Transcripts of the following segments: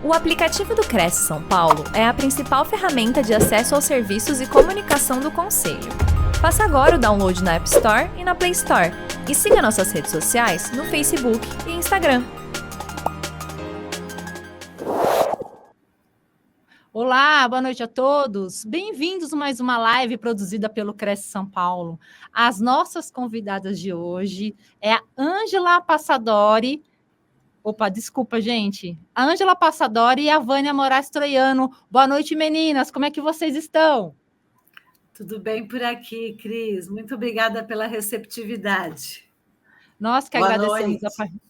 O aplicativo do Cresce São Paulo é a principal ferramenta de acesso aos serviços e comunicação do Conselho. Faça agora o download na App Store e na Play Store. E siga nossas redes sociais no Facebook e Instagram. Olá, boa noite a todos. Bem-vindos a mais uma live produzida pelo Cresce São Paulo. As nossas convidadas de hoje é a Ângela Passadori. Opa, desculpa, gente. A Ângela Passadori e a Vânia Moraes Troiano. Boa noite, meninas. Como é que vocês estão? Tudo bem por aqui, Cris. Muito obrigada pela receptividade. Nós que agradecemos.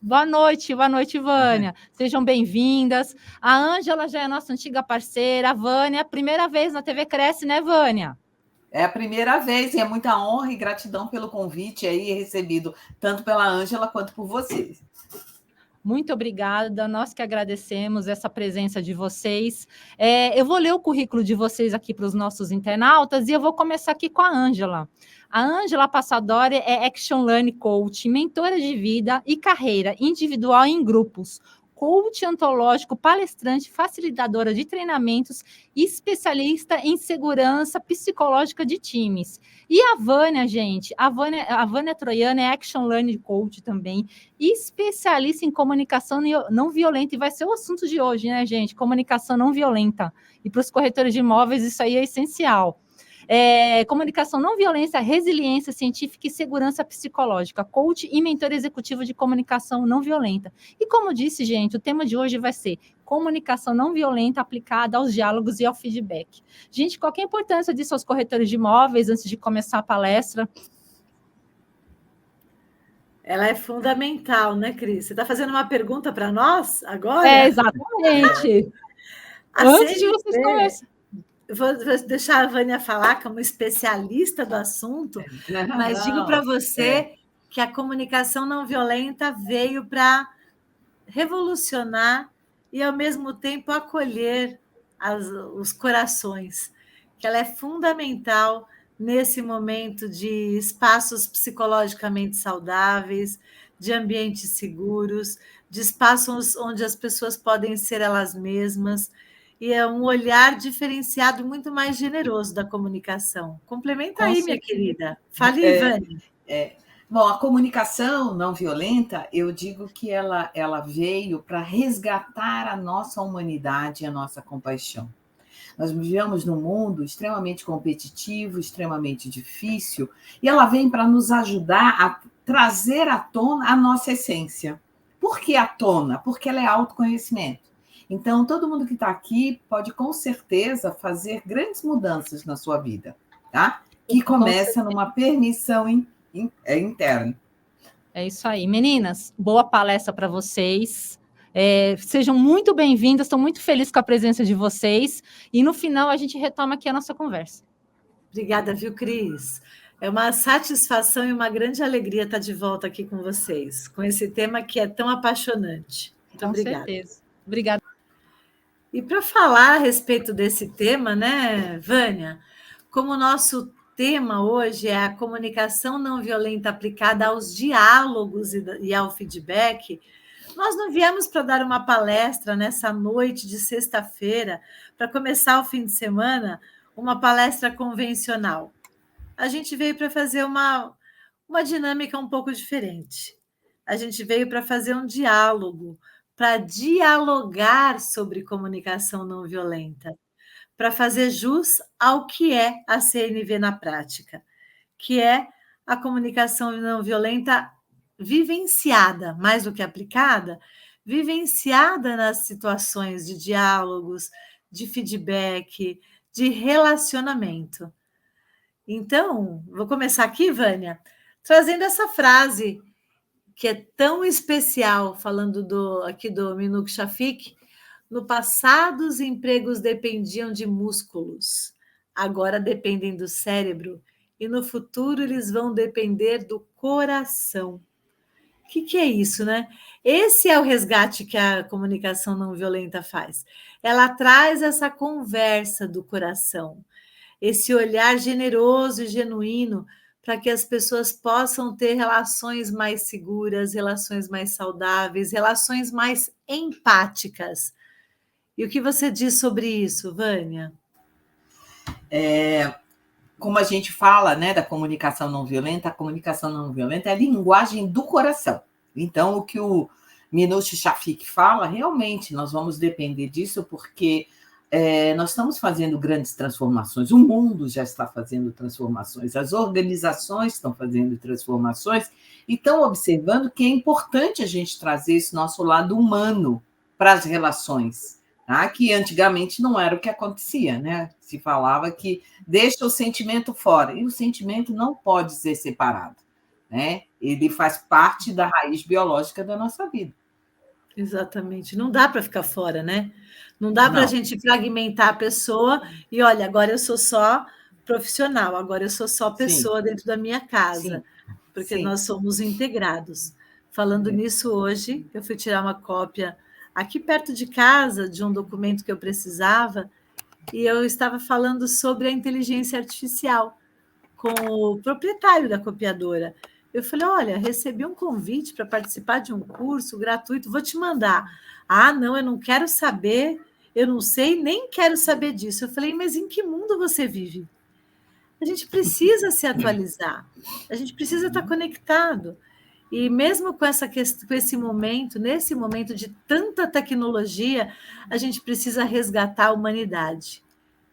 Boa noite, Vânia. Sejam bem-vindas. A Ângela já é nossa antiga parceira. A Vânia, primeira vez na TV Cresce, né, Vânia? É a primeira vez e é muita honra e gratidão pelo convite aí recebido, tanto pela Ângela quanto por vocês. Muito obrigada, nós que agradecemos essa presença de vocês. Eu vou ler o currículo de vocês aqui para os nossos internautas e eu vou começar aqui com a Ângela. A Ângela Passadori é Action Learning Coach, mentora de vida e carreira individual em grupos, coach ontológico, palestrante, facilitadora de treinamentos e especialista em segurança psicológica de times. E a Vânia, gente, a Vânia Troiano é Action Learning Coach também, especialista em comunicação não violenta, e vai ser o assunto de hoje, né, gente? Comunicação não violenta. E para os corretores de imóveis, isso aí é essencial. Comunicação não violência, resiliência científica e segurança psicológica, coach e mentor executivo de comunicação não violenta. E como disse, gente, o tema de hoje vai ser comunicação não violenta aplicada aos diálogos e ao feedback. Gente, qual que é a importância disso aos corretores de imóveis antes de começar a palestra? Ela é fundamental, né, Cris? Você está fazendo uma pergunta para nós agora? Exatamente. Antes de vocês começarem. Vou deixar a Vânia falar como especialista do assunto, mas digo para você que a comunicação não violenta veio para revolucionar e, ao mesmo tempo, acolher os corações, que ela é fundamental nesse momento de espaços psicologicamente saudáveis, de ambientes seguros, de espaços onde as pessoas podem ser elas mesmas, e é um olhar diferenciado, muito mais generoso da comunicação. Complementa aí, minha querida. Fale, Vânia. Bom, a comunicação não violenta, eu digo que ela veio para resgatar a nossa humanidade e a nossa compaixão. Nós vivemos num mundo extremamente competitivo, extremamente difícil, e ela vem para nos ajudar a trazer à tona a nossa essência. Por que à tona? Porque ela é autoconhecimento. Então, todo mundo que está aqui pode, com certeza, fazer grandes mudanças na sua vida, tá? Que começa numa permissão interna. É isso aí. Meninas, boa palestra para vocês. Sejam muito bem-vindas, estou muito feliz com a presença de vocês. E no final a gente retoma aqui a nossa conversa. Obrigada, viu, Cris? É uma satisfação e uma grande alegria estar de volta aqui com vocês, com esse tema que é tão apaixonante. Muito obrigada. Com certeza. Obrigada. E para falar a respeito desse tema, né, Vânia, como o nosso tema hoje é a comunicação não violenta aplicada aos diálogos e ao feedback, nós não viemos para dar uma palestra nessa noite de sexta-feira, para começar o fim de semana, uma palestra convencional. A gente veio para fazer uma dinâmica um pouco diferente. A gente veio para fazer um diálogo, para dialogar sobre comunicação não violenta, para fazer jus ao que é a CNV na prática, que é a comunicação não violenta vivenciada, mais do que aplicada, vivenciada nas situações de diálogos, de feedback, de relacionamento. Então, vou começar aqui, Vânia, trazendo essa frase que é tão especial, falando aqui do Minuk Shafik. No passado, os empregos dependiam de músculos, agora dependem do cérebro, e no futuro eles vão depender do coração. O que é isso, né? Esse é o resgate que a comunicação não violenta faz. Ela traz essa conversa do coração, esse olhar generoso e genuíno para que as pessoas possam ter relações mais seguras, relações mais saudáveis, relações mais empáticas. E o que você diz sobre isso, Vânia? Como a gente fala, né, da comunicação não violenta, a comunicação não violenta é a linguagem do coração. Então, o que o Minucci Shafik fala, realmente, nós vamos depender disso, porque nós estamos fazendo grandes transformações, o mundo já está fazendo transformações, as organizações estão fazendo transformações e estão observando que é importante a gente trazer esse nosso lado humano para as relações, tá? Que antigamente não era o que acontecia, né? Se falava que deixa o sentimento fora, e o sentimento não pode ser separado, né? Ele faz parte da raiz biológica da nossa vida. Exatamente. Não dá para ficar fora, né? Não dá para a gente fragmentar a pessoa e, olha, agora eu sou só profissional, agora eu sou só pessoa dentro da minha casa, porque nós somos integrados. Falando nisso, hoje, eu fui tirar uma cópia aqui perto de casa de um documento que eu precisava e eu estava falando sobre a inteligência artificial com o proprietário da copiadora. Eu falei, olha, recebi um convite para participar de um curso gratuito, vou te mandar. Ah, não, eu não quero saber, eu não sei, nem quero saber disso. Eu falei, mas em que mundo você vive? A gente precisa se atualizar, a gente precisa estar conectado. E mesmo com esse momento, nesse momento de tanta tecnologia, a gente precisa resgatar a humanidade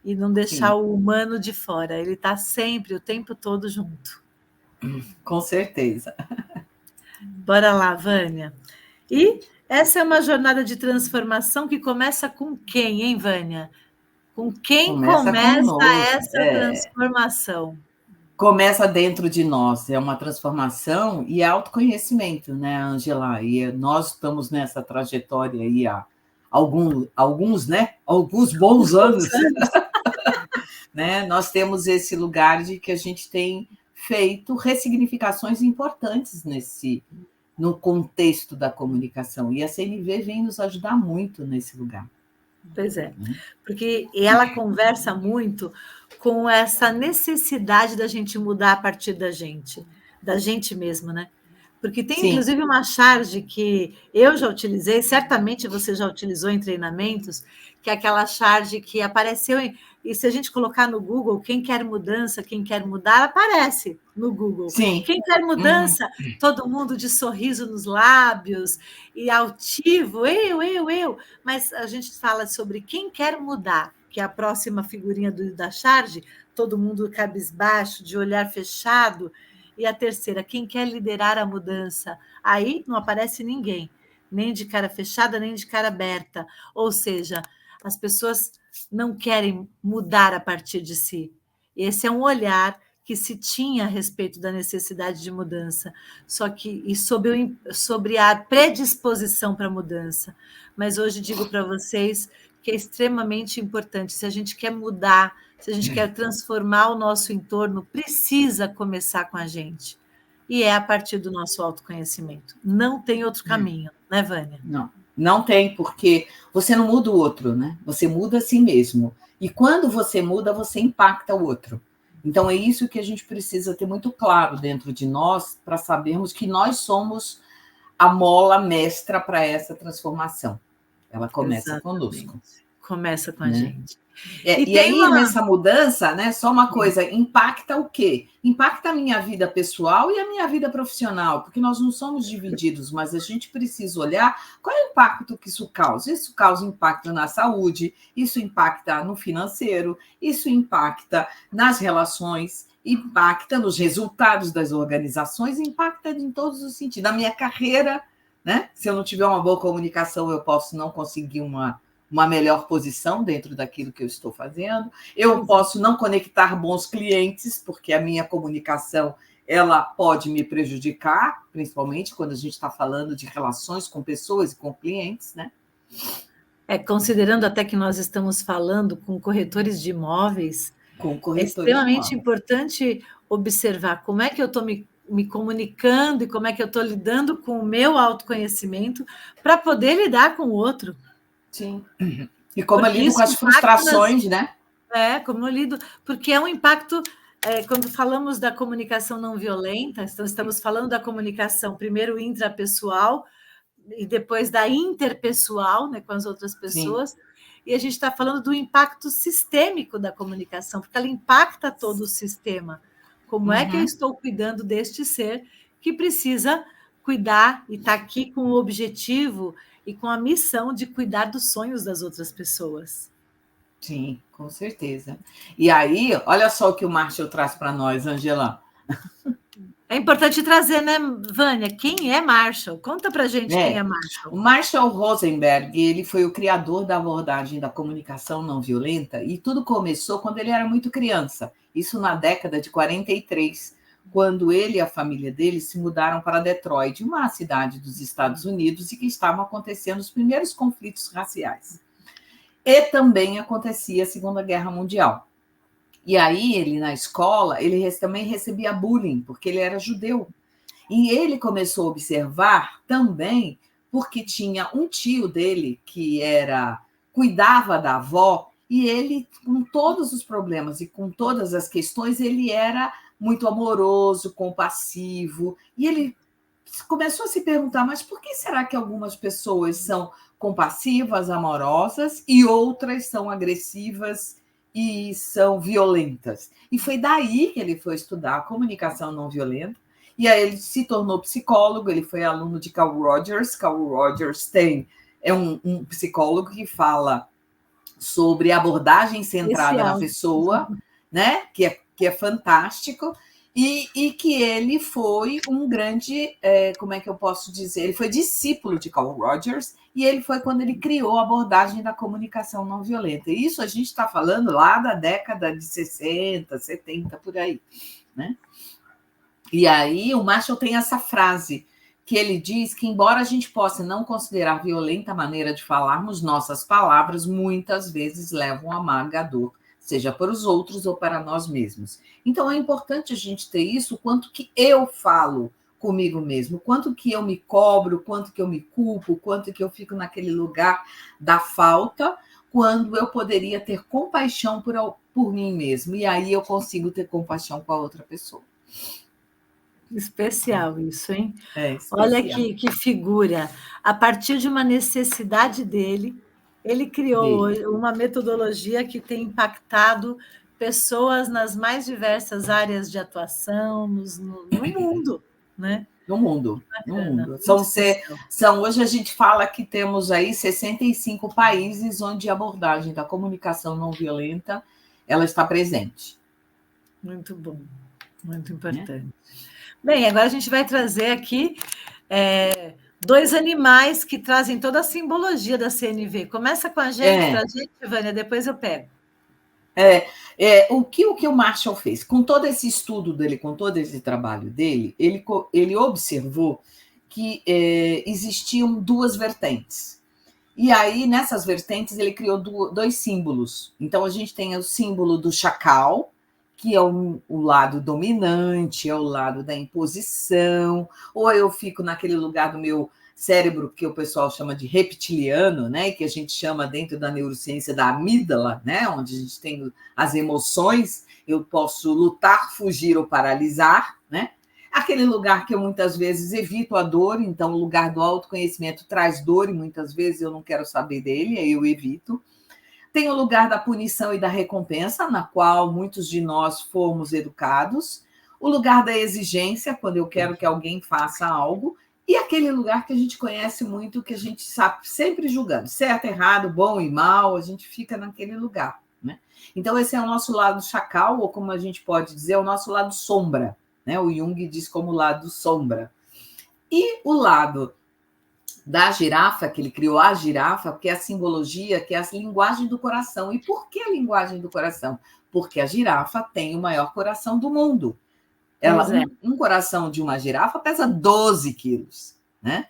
e não deixar o humano de fora. Ele está sempre, o tempo todo junto. Com certeza. Bora lá, Vânia. E essa é uma jornada de transformação que começa com quem, hein, Vânia? Com quem começa essa transformação? Começa dentro de nós, é uma transformação e autoconhecimento, né, Angela? E nós estamos nessa trajetória aí há alguns bons anos. Né? Nós temos esse lugar de que a gente tem feito ressignificações importantes no contexto da comunicação. E a CNV vem nos ajudar muito nesse lugar. Pois é, porque ela conversa muito com essa necessidade da gente mudar a partir da gente mesmo, né? Porque tem, inclusive, uma charge que eu já utilizei, certamente você já utilizou em treinamentos, que é aquela charge que apareceu e se a gente colocar no Google, quem quer mudança, quem quer mudar, aparece no Google. Sim. Quem quer mudança, todo mundo de sorriso nos lábios e altivo, eu. Mas a gente fala sobre quem quer mudar, que é a próxima figurinha da charge, todo mundo cabisbaixo, de olhar fechado. E a terceira, quem quer liderar a mudança? Aí não aparece ninguém, nem de cara fechada, nem de cara aberta. Ou seja, as pessoas não querem mudar a partir de si. Esse é um olhar que se tinha a respeito da necessidade de mudança, só que sobre a predisposição para a mudança. Mas hoje digo para vocês que é extremamente importante. Se a gente quer mudar, se a gente quer transformar o nosso entorno, precisa começar com a gente. E é a partir do nosso autoconhecimento. Não tem outro caminho, né, Vânia? Não tem, porque você não muda o outro, né? Você muda a si mesmo. E quando você muda, você impacta o outro. Então, é isso que a gente precisa ter muito claro dentro de nós, para sabermos que nós somos a mola mestra para essa transformação. Ela começa conosco. Começa com a gente. E aí, nessa mudança, né, só uma coisa, impacta o quê? Impacta a minha vida pessoal e a minha vida profissional, porque nós não somos divididos, mas a gente precisa olhar qual é o impacto que isso causa. Isso causa impacto na saúde, isso impacta no financeiro, isso impacta nas relações, impacta nos resultados das organizações, impacta em todos os sentidos. Na minha carreira, né? Se eu não tiver uma boa comunicação, eu posso não conseguir uma melhor posição dentro daquilo que eu estou fazendo. Eu posso não conectar bons clientes, porque a minha comunicação ela pode me prejudicar, principalmente quando a gente está falando de relações com pessoas e com clientes, né? Considerando até que nós estamos falando com corretores de imóveis, é extremamente importante observar como é que eu estou me comunicando e como é que eu estou lidando com o meu autoconhecimento para poder lidar com o outro. Sim. E como eu lido com as frustrações, né? Como eu lido, porque é um impacto. Quando falamos da comunicação não violenta, então estamos falando da comunicação, primeiro intrapessoal, e depois da interpessoal, né, com as outras pessoas. Sim. E a gente está falando do impacto sistêmico da comunicação, porque ela impacta todo o sistema. Como é que eu estou cuidando deste ser que precisa cuidar e está aqui com o objetivo e com a missão de cuidar dos sonhos das outras pessoas? Sim, com certeza. E aí, olha só o que o Marshall traz para nós, Angela. É importante trazer, né, Vânia? Quem é Marshall? Conta para a gente quem é Marshall. O Marshall Rosenberg, ele foi o criador da abordagem da comunicação não violenta, e tudo começou quando ele era muito criança, isso na década de 43, quando ele e a família dele se mudaram para Detroit, uma cidade dos Estados Unidos, e que estavam acontecendo os primeiros conflitos raciais. E também acontecia a Segunda Guerra Mundial. E aí, ele na escola, ele também recebia bullying, porque ele era judeu. E ele começou a observar também, porque tinha um tio dele que cuidava da avó, e ele, com todos os problemas e com todas as questões, ele era muito amoroso, compassivo, e ele começou a se perguntar, mas por que será que algumas pessoas são compassivas, amorosas, e outras são agressivas e são violentas? E foi daí que ele foi estudar a comunicação não violenta, e aí ele se tornou psicólogo, ele foi aluno de Carl Rogers. Carl Rogers é um psicólogo que fala sobre abordagem centrada na pessoa, né? Que é fantástico, e que ele foi um grande, como é que eu posso dizer? Ele foi discípulo de Carl Rogers, e ele foi quando ele criou a abordagem da comunicação não violenta. E isso a gente está falando lá da década de 60, 70, por aí, né? E aí o Marshall tem essa frase que ele diz que, embora a gente possa não considerar violenta a maneira de falarmos, nossas palavras muitas vezes levam a amarga dor, seja para os outros ou para nós mesmos. Então é importante a gente ter isso, o quanto que eu falo comigo mesmo, quanto que eu me cobro, quanto que eu me culpo, quanto que eu fico naquele lugar da falta, quando eu poderia ter compaixão por mim mesmo, e aí eu consigo ter compaixão com a outra pessoa. Especial isso, hein? Especial. Olha que figura. A partir de uma necessidade dele, ele criou uma metodologia que tem impactado pessoas nas mais diversas áreas de atuação no mundo, né? No mundo. Hoje a gente fala que temos aí 65 países onde a abordagem da comunicação não violenta ela está presente. Muito bom, muito importante. Bem, agora a gente vai trazer aqui dois animais que trazem toda a simbologia da CNV. Começa com a gente, para a gente, Vânia, depois eu pego. O que o Marshall fez? Com todo esse estudo dele, com todo esse trabalho dele, ele observou que existiam duas vertentes. E aí, nessas vertentes, ele criou dois símbolos. Então, a gente tem o símbolo do chacal, que é o lado dominante, é o lado da imposição, ou eu fico naquele lugar do meu cérebro que o pessoal chama de reptiliano, né, que a gente chama dentro da neurociência da amígdala, né, onde a gente tem as emoções, eu posso lutar, fugir ou paralisar, né? Aquele lugar que eu muitas vezes evito a dor, então o lugar do autoconhecimento traz dor e muitas vezes eu não quero saber dele, aí eu evito. Tem o lugar da punição e da recompensa, na qual muitos de nós fomos educados. O lugar da exigência, quando eu quero que alguém faça algo. E aquele lugar que a gente conhece muito, que a gente sabe sempre julgando. Certo, errado, bom e mal, a gente fica naquele lugar, né? Então, esse é o nosso lado chacal, ou como a gente pode dizer, o nosso lado sombra, né? O Jung diz como lado sombra. E o lado da girafa, que ele criou a girafa, porque é a simbologia, que é a linguagem do coração. E por que a linguagem do coração? Porque a girafa tem o maior coração do mundo. Um coração de uma girafa pesa 12 quilos, né?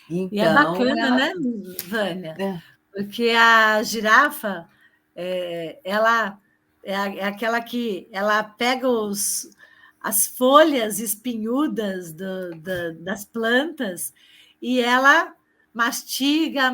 Então, e é bacana, né, Vânia? Porque a girafa, ela é aquela que ela pega as folhas espinhudas das plantas e ela mastiga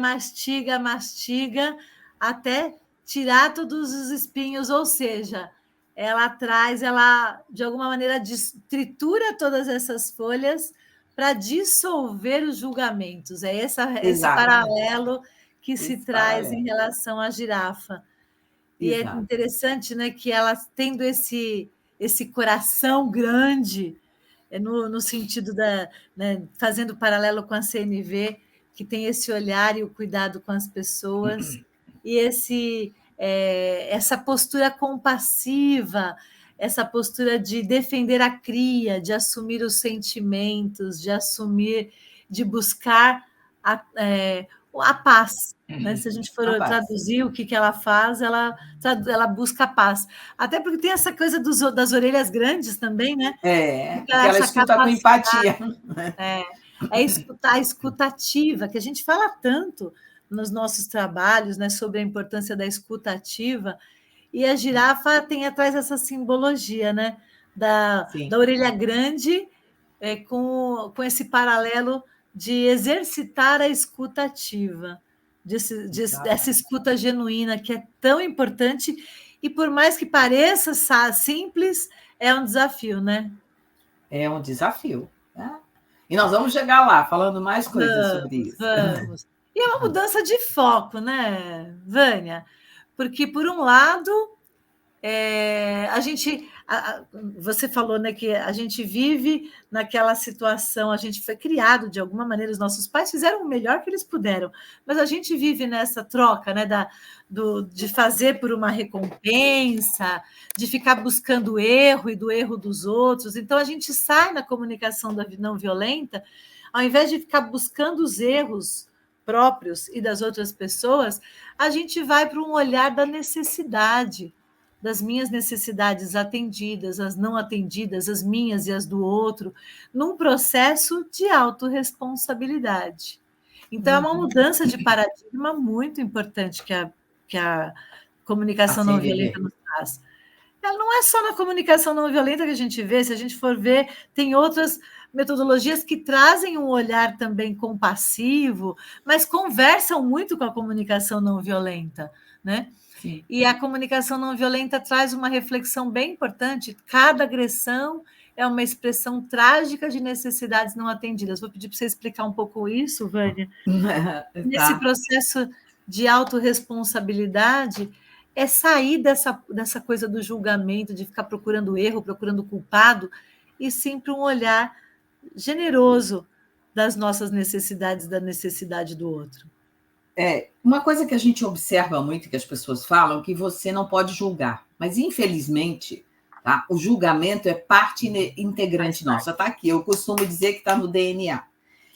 até tirar todos os espinhos, ou seja, ela de alguma maneira tritura todas essas folhas para dissolver os julgamentos. É esse Exatamente. paralelo que se Esse traz paralelo. em relação à girafa. E é Exato. interessante, né, que ela tendo esse coração grande, no sentido né, fazendo paralelo com a CNV, que tem esse olhar e o cuidado com as pessoas, e essa postura compassiva, essa postura de defender a cria, de assumir os sentimentos, de buscar a paz. Né? Se a gente for traduzir o que ela faz, ela busca a paz. Até porque tem essa coisa das orelhas grandes também, né? Porque ela escuta com empatia. A escutativa, que a gente fala tanto nos nossos trabalhos, né, sobre a importância da escutativa, e a girafa tem atrás essa simbologia, né, da orelha grande, com esse paralelo de exercitar a escutativa, dessa escuta genuína, que é tão importante, e por mais que pareça simples, é um desafio, né? É um desafio. Né? E nós vamos chegar lá, falando mais coisas sobre isso. Vamos. E é uma mudança de foco, né, Vânia? Porque, por um lado, você falou, né, que a gente vive naquela situação, a gente foi criado de alguma maneira, os nossos pais fizeram o melhor que eles puderam, mas a gente vive nessa troca, né, de fazer por uma recompensa, de ficar buscando o erro e do erro dos outros. Então, a gente sai na comunicação não violenta, ao invés de ficar buscando os erros próprios e das outras pessoas, a gente vai para um olhar da necessidade, das minhas necessidades atendidas, as não atendidas, as minhas e as do outro, num processo de autorresponsabilidade. Então, é uma mudança de paradigma muito importante que a comunicação não violenta nos traz. Ela não é só na comunicação não violenta que a gente vê, se a gente for ver, tem outras metodologias que trazem um olhar também compassivo, mas conversam muito com a comunicação não violenta, né? Sim. E a comunicação não violenta traz uma reflexão bem importante. Cada agressão é uma expressão trágica de necessidades não atendidas. Vou pedir para você explicar um pouco isso, Vânia. Nesse processo de autorresponsabilidade, é sair dessa coisa do julgamento, de ficar procurando erro, procurando culpado, e sempre um olhar generoso das nossas necessidades, da necessidade do outro. Uma coisa que a gente observa muito, que as pessoas falam, que você não pode julgar. Mas, infelizmente, tá? O julgamento é parte integrante nossa. Está aqui, eu costumo dizer que está no DNA.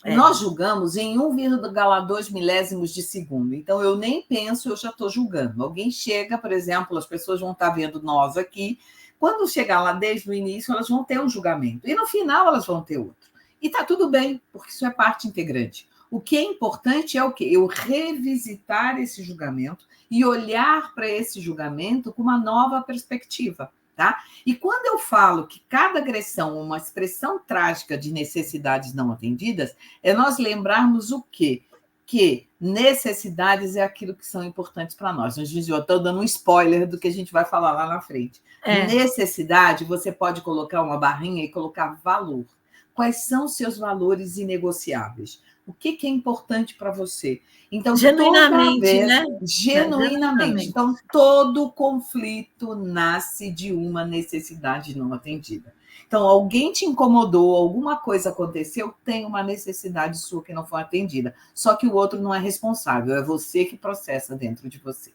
Nós julgamos em 1,2 milésimos de segundo. Então, eu nem penso, eu já estou julgando. Alguém chega, por exemplo, as pessoas vão estar vendo nós aqui. Quando chegar lá desde o início, elas vão ter um julgamento. E, no final, elas vão ter outro. E está tudo bem, porque isso é parte integrante. O que é importante é o quê? Eu revisitar esse julgamento e olhar para esse julgamento com uma nova perspectiva, tá? E quando eu falo que cada agressão é uma expressão trágica de necessidades não atendidas, é nós lembrarmos o quê? Que necessidades é aquilo que são importantes para nós. Eu estou dando um spoiler do que a gente vai falar lá na frente. Necessidade, você pode colocar uma barrinha e colocar valor. Quais são os seus valores inegociáveis? O que é importante para você? Então, genuinamente, né? Genuinamente. Então, todo conflito nasce de uma necessidade não atendida. Então, alguém te incomodou, alguma coisa aconteceu, tem uma necessidade sua que não foi atendida. Só que o outro não é responsável, é você que processa dentro de você.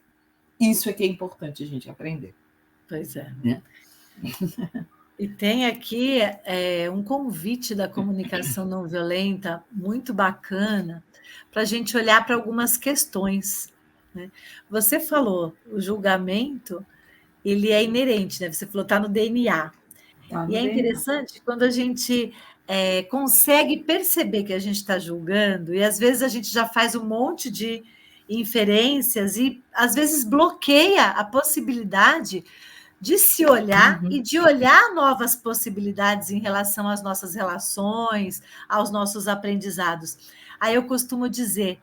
Isso é que é importante a gente aprender. Pois é. Né? E tem aqui um convite da comunicação não violenta muito bacana para a gente olhar para algumas questões. Né? Você falou, o julgamento, ele é inerente, né? Você falou, está no DNA. E é interessante quando a gente consegue perceber que a gente está julgando, e às vezes a gente já faz um monte de inferências e às vezes bloqueia a possibilidade de se olhar e de olhar novas possibilidades em relação às nossas relações, aos nossos aprendizados. Aí eu costumo dizer,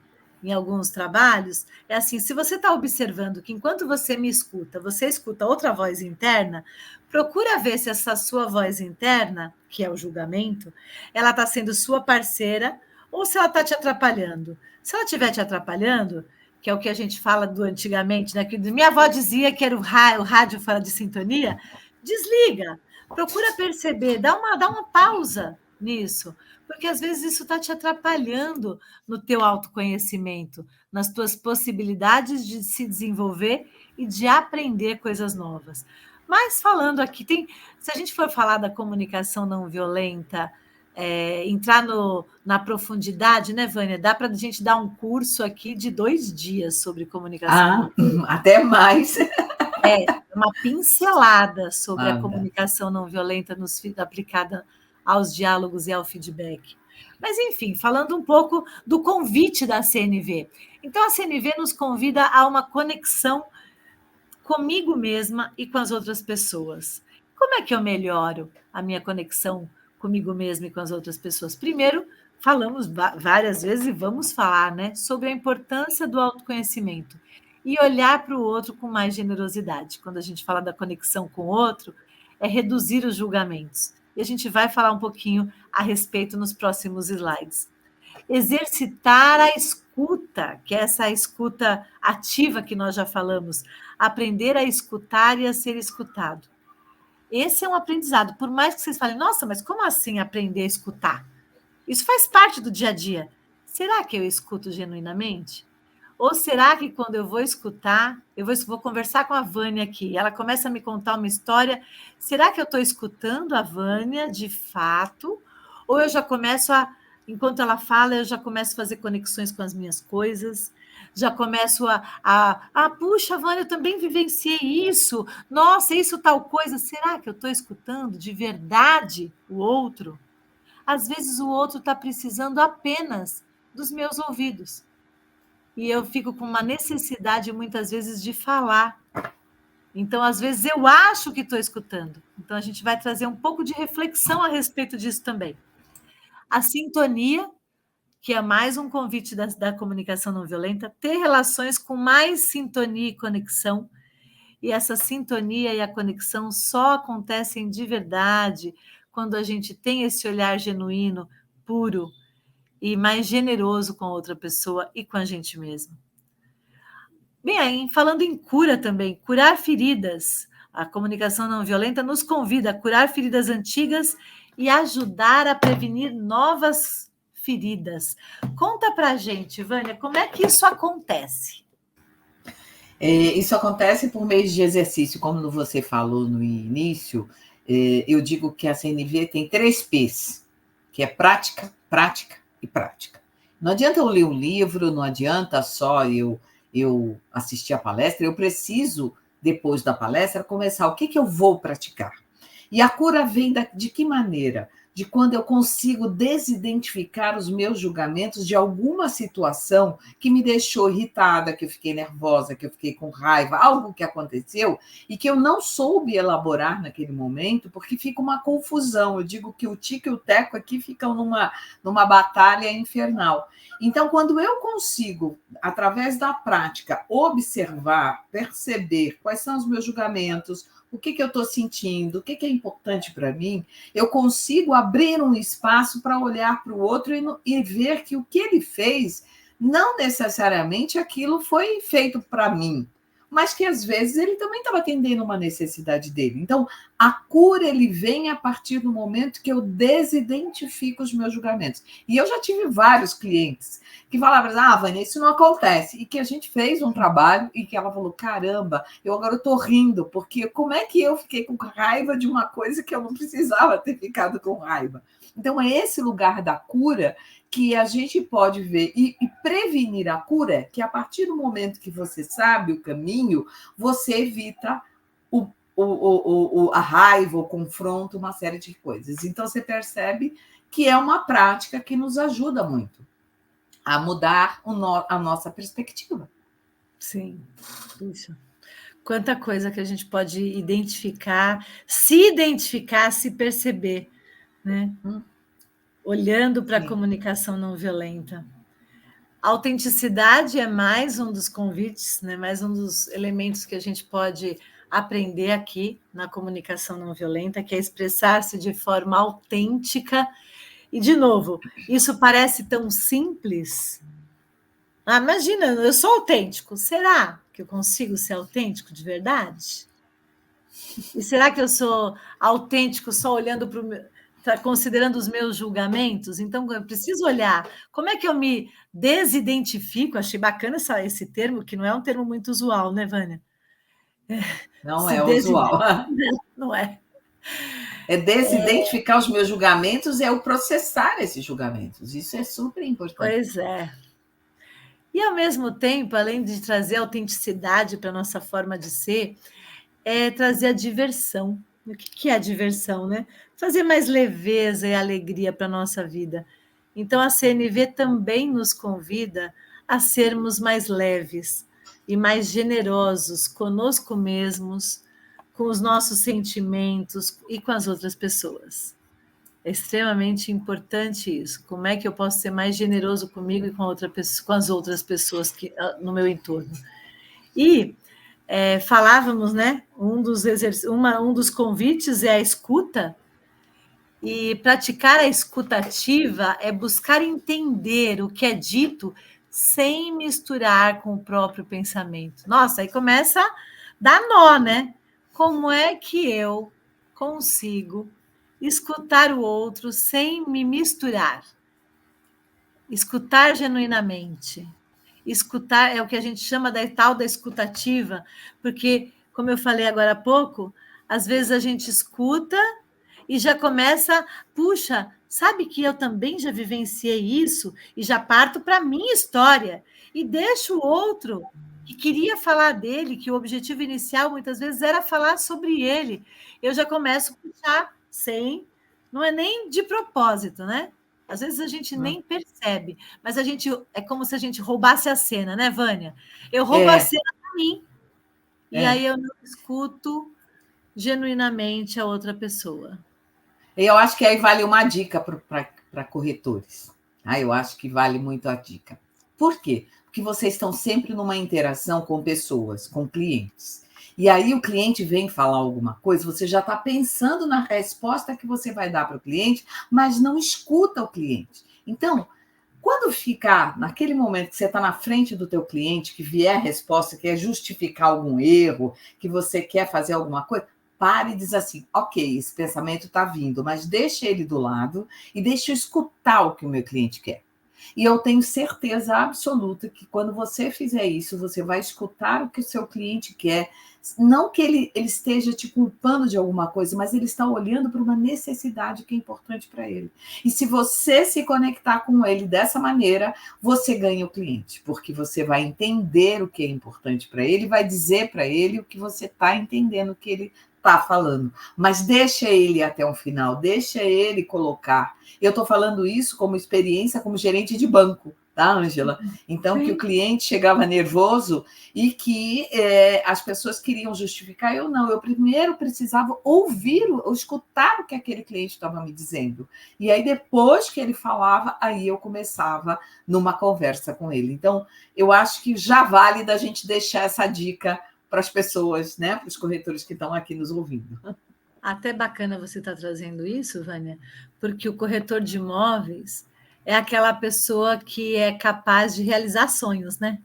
em alguns trabalhos, é assim, se você está observando que enquanto você me escuta, você escuta outra voz interna, procura ver se essa sua voz interna, que é o julgamento, ela está sendo sua parceira ou se ela está te atrapalhando. Se ela estiver te atrapalhando, que é o que a gente fala do antigamente, né? Que minha avó dizia que era o rádio fora de sintonia, desliga, procura perceber, dá uma pausa nisso, porque às vezes isso está te atrapalhando no teu autoconhecimento, nas tuas possibilidades de se desenvolver e de aprender coisas novas. Mas falando aqui, se a gente for falar da comunicação não violenta, entrar na profundidade, né, Vânia? Dá para a gente dar um curso aqui de 2 dias sobre comunicação. Até mais. Uma pincelada sobre a comunicação não violenta aplicada aos diálogos e ao feedback. Mas, enfim, falando um pouco do convite da CNV. Então, a CNV nos convida a uma conexão comigo mesma e com as outras pessoas. Como é que eu melhoro a minha conexão comigo mesma e com as outras pessoas? Primeiro, falamos várias vezes e vamos falar, né, sobre a importância do autoconhecimento e olhar para o outro com mais generosidade. Quando a gente fala da conexão com o outro, é reduzir os julgamentos. E a gente vai falar um pouquinho a respeito nos próximos slides. Exercitar a escuta, que é essa escuta ativa que nós já falamos. Aprender a escutar e a ser escutado. Esse é um aprendizado. Por mais que vocês falem, nossa, mas como assim aprender a escutar? Isso faz parte do dia a dia. Será que eu escuto genuinamente? Ou será que quando eu vou escutar, eu vou conversar com a Vânia aqui, ela começa a me contar uma história, será que eu estou escutando a Vânia de fato? Ou eu já começo enquanto ela fala, eu já começo a fazer conexões com as minhas coisas, já começo puxa, Vânia, eu também vivenciei isso, nossa, isso tal coisa, será que eu estou escutando de verdade o outro? Às vezes o outro está precisando apenas dos meus ouvidos. E eu fico com uma necessidade, muitas vezes, de falar. Então, às vezes, eu acho que estou escutando. Então, a gente vai trazer um pouco de reflexão a respeito disso também. A sintonia, que é mais um convite da comunicação não violenta, ter relações com mais sintonia e conexão. E essa sintonia e a conexão só acontecem de verdade quando a gente tem esse olhar genuíno, puro, e mais generoso com a outra pessoa e com a gente mesmo. Bem, aí, falando em cura também, curar feridas. A comunicação não violenta nos convida a curar feridas antigas e ajudar a prevenir novas feridas. Conta pra gente, Vânia, como é que isso acontece? Isso acontece por meio de exercício, como você falou no início. Eu digo que a CNV tem 3 P's, que é prática, prática e prática. Não adianta eu ler um livro, não adianta só eu assistir a palestra, eu preciso, depois da palestra, começar o que eu vou praticar. E a cura vem de que maneira? De quando eu consigo desidentificar os meus julgamentos de alguma situação que me deixou irritada, que eu fiquei nervosa, que eu fiquei com raiva, algo que aconteceu e que eu não soube elaborar naquele momento, porque fica uma confusão. Eu digo que o tico e o teco aqui ficam numa batalha infernal. Então, quando eu consigo, através da prática, observar, perceber quais são os meus julgamentos, o que eu estou sentindo, o que é importante para mim, eu consigo abrir um espaço para olhar para o outro e ver que o que ele fez, não necessariamente aquilo foi feito para mim, mas que às vezes ele também estava atendendo uma necessidade dele. Então, a cura ele vem a partir do momento que eu desidentifico os meus julgamentos. E eu já tive vários clientes que falavam, Vânia, isso não acontece. E que a gente fez um trabalho e que ela falou, caramba, eu agora estou rindo, porque como é que eu fiquei com raiva de uma coisa que eu não precisava ter ficado com raiva? Então, é esse lugar da cura que a gente pode ver e prevenir a cura, que a partir do momento que você sabe o caminho, você evita a raiva, o confronto, uma série de coisas. Então, você percebe que é uma prática que nos ajuda muito a mudar a nossa perspectiva. Sim, puxa. Quanta coisa que a gente pode identificar, se perceber, né? Olhando para a comunicação não violenta. A autenticidade é mais um dos convites, né? Mais um dos elementos que a gente pode aprender aqui na comunicação não violenta, que é expressar-se de forma autêntica. E, de novo, isso parece tão simples. Imagina, eu sou autêntico. Será que eu consigo ser autêntico de verdade? E será que eu sou autêntico só olhando para o meu, considerando os meus julgamentos? Então, eu preciso olhar como é que eu me desidentifico. Achei bacana esse termo, que não é um termo muito usual, né, Vânia? Não é usual. Não é. É desidentificar os meus julgamentos, é o processar esses julgamentos. Isso é super importante. Pois é. E, ao mesmo tempo, além de trazer autenticidade para a nossa forma de ser, é trazer a diversão. O que é a diversão, né? Trazer mais leveza e alegria para a nossa vida. Então, a CNV também nos convida a sermos mais leves e mais generosos conosco mesmos, com os nossos sentimentos e com as outras pessoas. É extremamente importante isso. Como é que eu posso ser mais generoso comigo e com as outras pessoas no meu entorno? E falávamos, né? Um dos convites é a escuta. E praticar a escutativa é buscar entender o que é dito sem misturar com o próprio pensamento. Nossa, aí começa a dar nó, né? Como é que eu consigo escutar o outro sem me misturar? Escutar genuinamente. Escutar é o que a gente chama da tal da escutativa, porque, como eu falei agora há pouco, às vezes a gente escuta e já começa, puxa, sabe que eu também já vivenciei isso e já parto para a minha história e deixo o outro que queria falar dele, que o objetivo inicial muitas vezes era falar sobre ele. Eu já começo a puxar não é nem de propósito, né? Às vezes a gente nem percebe, mas é como se a gente roubasse a cena, né, Vânia? Eu roubo a cena para mim. E aí eu não escuto genuinamente a outra pessoa. Eu acho que aí vale uma dica para corretores. Eu acho que vale muito a dica. Por quê? Porque vocês estão sempre numa interação com pessoas, com clientes. E aí o cliente vem falar alguma coisa, você já está pensando na resposta que você vai dar para o cliente, mas não escuta o cliente. Então, quando ficar naquele momento que você está na frente do teu cliente, que vier a resposta, quer justificar algum erro, que você quer fazer alguma coisa, pare e diz assim, ok, esse pensamento está vindo, mas deixa ele do lado e deixa eu escutar o que o meu cliente quer. E eu tenho certeza absoluta que quando você fizer isso, você vai escutar o que o seu cliente quer. Não que ele esteja te culpando de alguma coisa, mas ele está olhando para uma necessidade que é importante para ele. E se você se conectar com ele dessa maneira, você ganha o cliente, porque você vai entender o que é importante para ele, vai dizer para ele o que você está entendendo que ele está falando, mas deixa ele até o final, deixa ele colocar. Eu estou falando isso como experiência como gerente de banco, tá, Ângela? Então, que o cliente chegava nervoso e que as pessoas queriam justificar, eu não. Eu primeiro precisava ouvir, ou escutar o que aquele cliente estava me dizendo. E aí, depois que ele falava, aí eu começava numa conversa com ele. Então, eu acho que já vale da gente deixar essa dica para as pessoas, né? Para os corretores que estão aqui nos ouvindo. Até bacana você estar trazendo isso, Vânia, porque o corretor de imóveis é aquela pessoa que é capaz de realizar sonhos, né?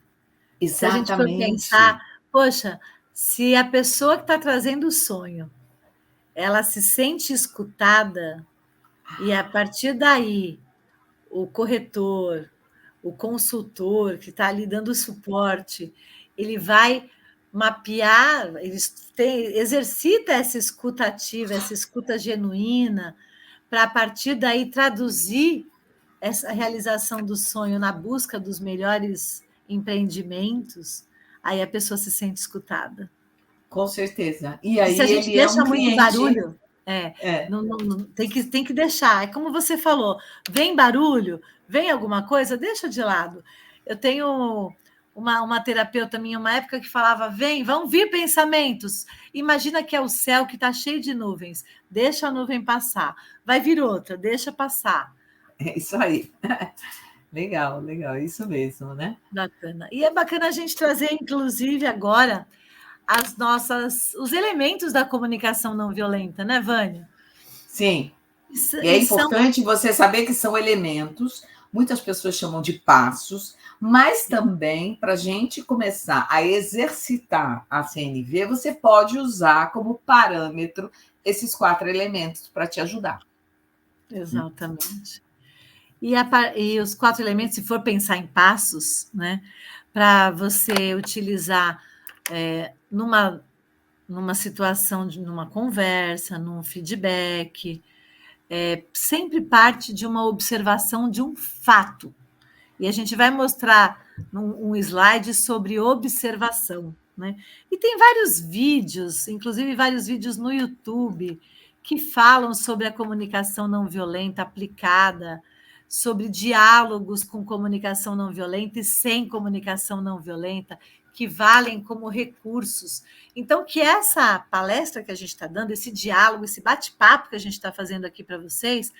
Exatamente. Se a gente for pensar, poxa, se a pessoa que está trazendo o sonho, ela se sente escutada, e a partir daí, o corretor, o consultor que está ali dando suporte, ele vai mapear, exercita essa escuta ativa, essa escuta genuína, para a partir daí traduzir essa realização do sonho na busca dos melhores empreendimentos, aí a pessoa se sente escutada. Com certeza. E aí se a gente ele deixa é um muito cliente... barulho, não, tem que deixar. É como você falou, vem barulho, vem alguma coisa, deixa de lado. Eu tenho uma terapeuta minha, uma época, que falava, vão vir pensamentos. Imagina que é o céu que está cheio de nuvens. Deixa a nuvem passar. Vai vir outra, deixa passar. É isso aí. Legal, legal, isso mesmo, né? Bacana. E é bacana a gente trazer, inclusive, agora os elementos da comunicação não violenta, né, Vânia? Sim. E é E são importante você saber que são elementos, muitas pessoas chamam de passos, mas também para a gente começar a exercitar a CNV, você pode usar como parâmetro esses 4 elementos para te ajudar. Exatamente. E os 4 elementos, se for pensar em passos, né, para você utilizar numa situação, numa conversa, num feedback, sempre parte de uma observação de um fato. E a gente vai mostrar um slide sobre observação, né? E tem vários vídeos, inclusive vários vídeos no YouTube, que falam sobre a comunicação não violenta aplicada, sobre diálogos com comunicação não violenta e sem comunicação não violenta, que valem como recursos. Então, que essa palestra que a gente está dando, esse diálogo, esse bate-papo que a gente está fazendo aqui para vocês,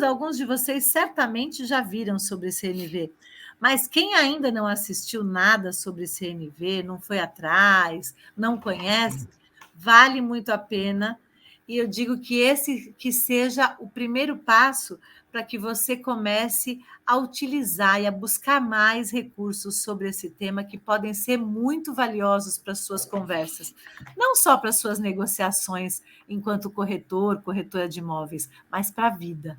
alguns de vocês certamente já viram sobre CNV, mas quem ainda não assistiu nada sobre CNV, não foi atrás, não conhece, vale muito a pena. E eu digo que esse que seja o primeiro passo para que você comece a utilizar e a buscar mais recursos sobre esse tema que podem ser muito valiosos para suas conversas, não só para suas negociações enquanto corretora de imóveis, mas para a vida.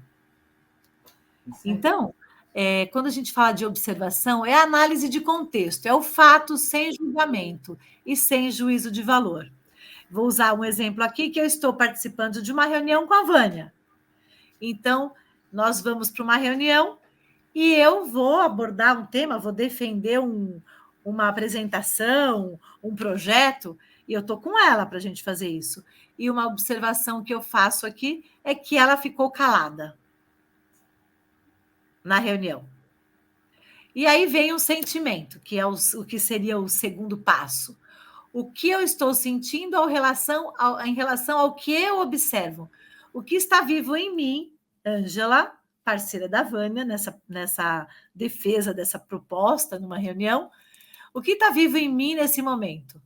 Então, quando a gente fala de observação, é análise de contexto, é o fato sem julgamento e sem juízo de valor. Vou usar um exemplo aqui, que eu estou participando de uma reunião com a Vânia. Então, nós vamos para uma reunião e eu vou abordar um tema, vou defender uma apresentação, um projeto, e eu estou com ela para a gente fazer isso. E uma observação que eu faço aqui é que ela ficou calada na reunião. E aí vem um sentimento, que é o que seria o segundo passo. O que eu estou sentindo em relação ao que eu observo. O que está vivo em mim, Ângela, parceira da Vânia, nessa defesa dessa proposta, numa reunião, o que está vivo em mim nesse momento?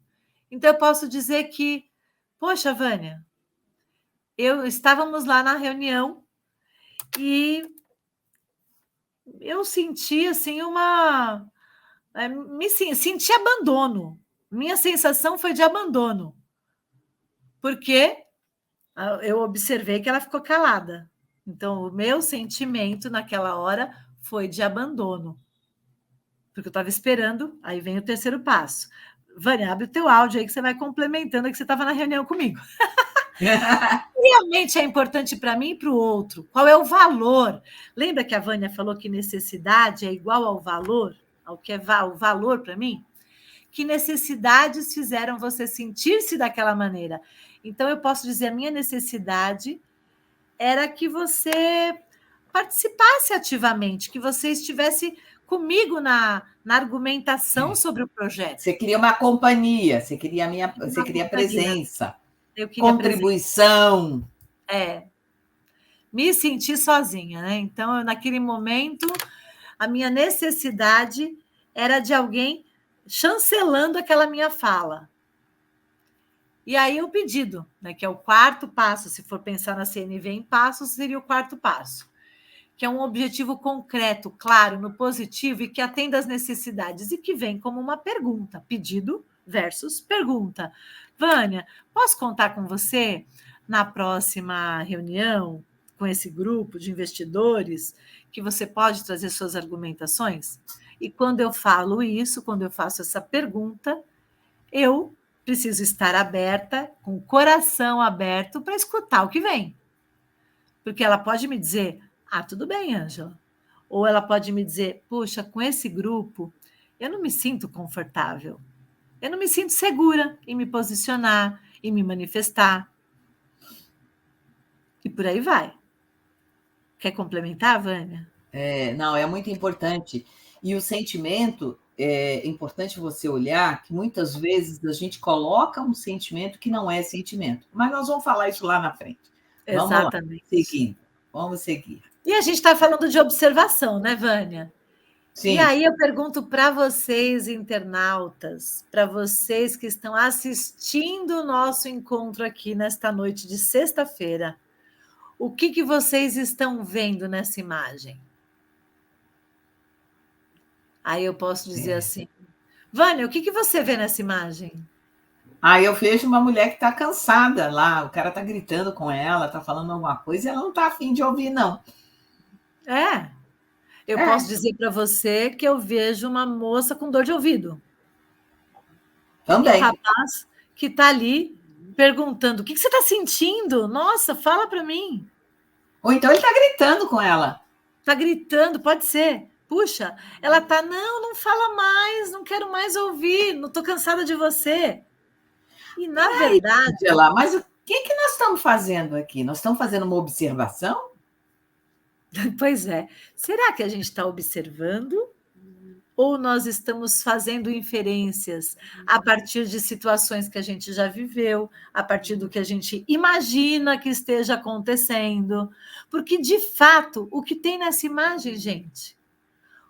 Então, eu posso dizer que, poxa, Vânia, estávamos lá na reunião e eu senti, assim, senti abandono. Minha sensação foi de abandono, porque eu observei que ela ficou calada. Então, o meu sentimento naquela hora foi de abandono, porque eu estava esperando, aí vem o terceiro passo. Vânia, abre o teu áudio aí que você vai complementando que você estava na reunião comigo. Realmente é importante para mim e para o outro. Qual é o valor? Lembra que a Vânia falou que necessidade é igual ao valor? Ao que é o valor para mim? Que necessidades fizeram você sentir-se daquela maneira? Então, eu posso dizer, a minha necessidade era que você participasse ativamente, que você estivesse comigo na argumentação sobre o projeto. Você queria uma companhia, você queria presença, contribuição. Me senti sozinha, né? Então, naquele momento, a minha necessidade era de alguém chancelando aquela minha fala. E aí o pedido, né, que é o quarto passo, se for pensar na CNV em passos, seria o quarto passo, que é um objetivo concreto, claro, no positivo e que atenda às necessidades e que vem como uma pergunta, pedido versus pergunta. Vânia, posso contar com você na próxima reunião com esse grupo de investidores que você pode trazer suas argumentações? E quando eu falo isso, quando eu faço essa pergunta, eu preciso estar aberta, com o coração aberto para escutar o que vem. Porque ela pode me dizer, tudo bem, Ângela. Ou ela pode me dizer, puxa, com esse grupo, eu não me sinto confortável. Eu não me sinto segura em me posicionar, em me manifestar. E por aí vai. Quer complementar, Vânia? Não, é muito importante. E o sentimento, é importante você olhar que muitas vezes a gente coloca um sentimento que não é sentimento. Mas nós vamos falar isso lá na frente. Exatamente. Vamos seguir. E a gente está falando de observação, né, Vânia? Sim. E aí eu pergunto para vocês, internautas, para vocês que estão assistindo o nosso encontro aqui nesta noite de sexta-feira, o que vocês estão vendo nessa imagem? Aí eu posso dizer assim, Vânia, o que você vê nessa imagem? Eu vejo uma mulher que está cansada lá, o cara está gritando com ela, está falando alguma coisa e ela não está afim de ouvir, não. Eu posso dizer para você que eu vejo uma moça com dor de ouvido. Também. Um rapaz que está ali perguntando, o que você está sentindo? Nossa, fala para mim. Ou então ele está gritando com ela. Está gritando, pode ser. Puxa, ela está, não fala mais, não quero mais ouvir, não estou cansada de você. E, na verdade... Mas o que nós estamos fazendo aqui? Nós estamos fazendo uma observação? Pois é. Será que a gente está observando? Ou nós estamos fazendo inferências a partir de situações que a gente já viveu, a partir do que a gente imagina que esteja acontecendo? Porque, de fato, o que tem nessa imagem, gente?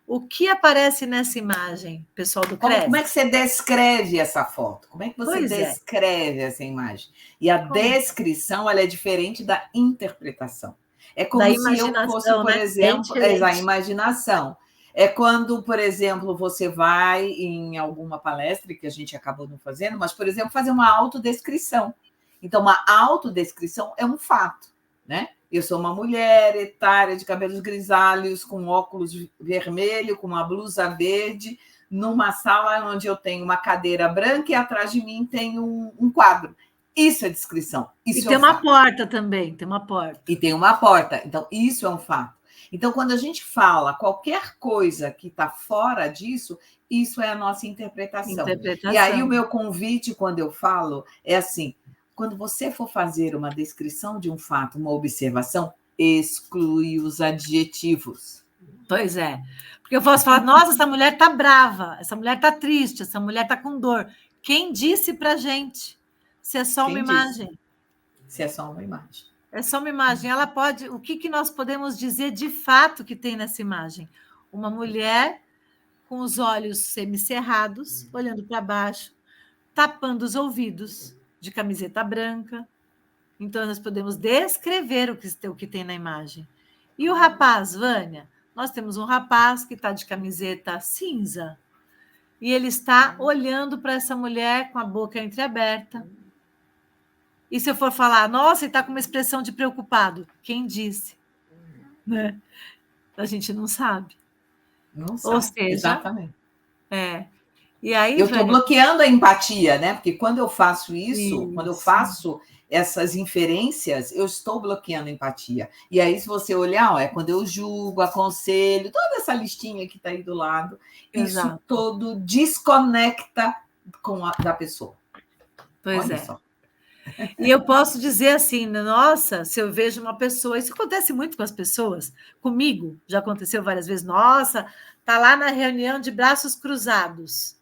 O que aparece nessa imagem, pessoal do CRES? Como é que você descreve essa foto? Como é que você descreve essa imagem? E a descrição ela é diferente da interpretação. É como se eu fosse, por exemplo, a imaginação. É quando, por exemplo, você vai em alguma palestra, que a gente acabou não fazendo, mas, por exemplo, fazer uma autodescrição. Então, uma autodescrição é um fato, né? Eu sou uma mulher etária, de cabelos grisalhos, com óculos vermelho, com uma blusa verde, numa sala onde eu tenho uma cadeira branca e atrás de mim tem um quadro. Isso é descrição. Isso e tem uma porta também, tem uma porta. E tem uma porta. Então, isso é um fato. Então, quando a gente fala qualquer coisa que está fora disso, isso é a nossa interpretação. E aí, o meu convite, quando eu falo, é assim: quando você for fazer uma descrição de um fato, uma observação, exclui os adjetivos. Pois é. Porque eu posso falar, nossa, essa mulher está brava, essa mulher está triste, essa mulher está com dor. Quem disse para a gente? Se é só uma imagem. Se é só uma imagem. É só uma imagem. Ela pode. O que nós podemos dizer de fato que tem nessa imagem? Uma mulher com os olhos semicerrados, olhando para baixo, tapando os ouvidos, de camiseta branca. Então, nós podemos descrever o que tem na imagem. E o rapaz, Vânia? Nós temos um rapaz que está de camiseta cinza e ele está olhando para essa mulher com a boca entreaberta. E se eu for falar, nossa, ele está com uma expressão de preocupado, quem disse? Né? A gente não sabe. Não sabe. Ou seja, exatamente. E aí, eu estou bloqueando a empatia, né? Porque quando eu faço isso, quando eu faço essas inferências, eu estou bloqueando a empatia. E aí, se você olhar, é quando eu julgo, aconselho, toda essa listinha que está aí do lado, Exato. Isso todo desconecta da pessoa. Pois Olha é. Só. E eu posso dizer assim, nossa, se eu vejo uma pessoa, isso acontece muito com as pessoas, comigo, já aconteceu várias vezes, nossa, tá lá na reunião de braços cruzados.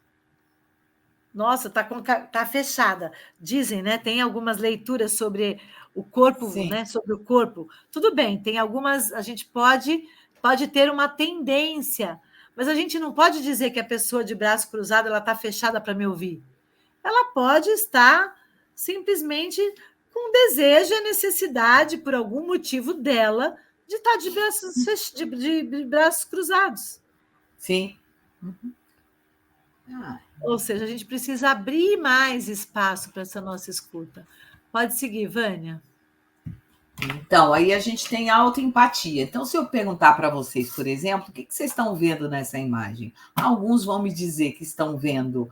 Nossa, tá fechada. Dizem, né? Tem algumas leituras sobre o corpo, né? Sobre o corpo. Tudo bem, tem algumas, a gente pode ter uma tendência, mas a gente não pode dizer que a pessoa de braço cruzado ela está fechada para me ouvir. Ela pode estar simplesmente com desejo e necessidade, por algum motivo dela, de estar de braços cruzados. Sim. Ou seja, a gente precisa abrir mais espaço para essa nossa escuta. Pode seguir, Vânia. Então, aí a gente tem autoempatia. Então, se eu perguntar para vocês, por exemplo, o que vocês estão vendo nessa imagem? Alguns vão me dizer que estão vendo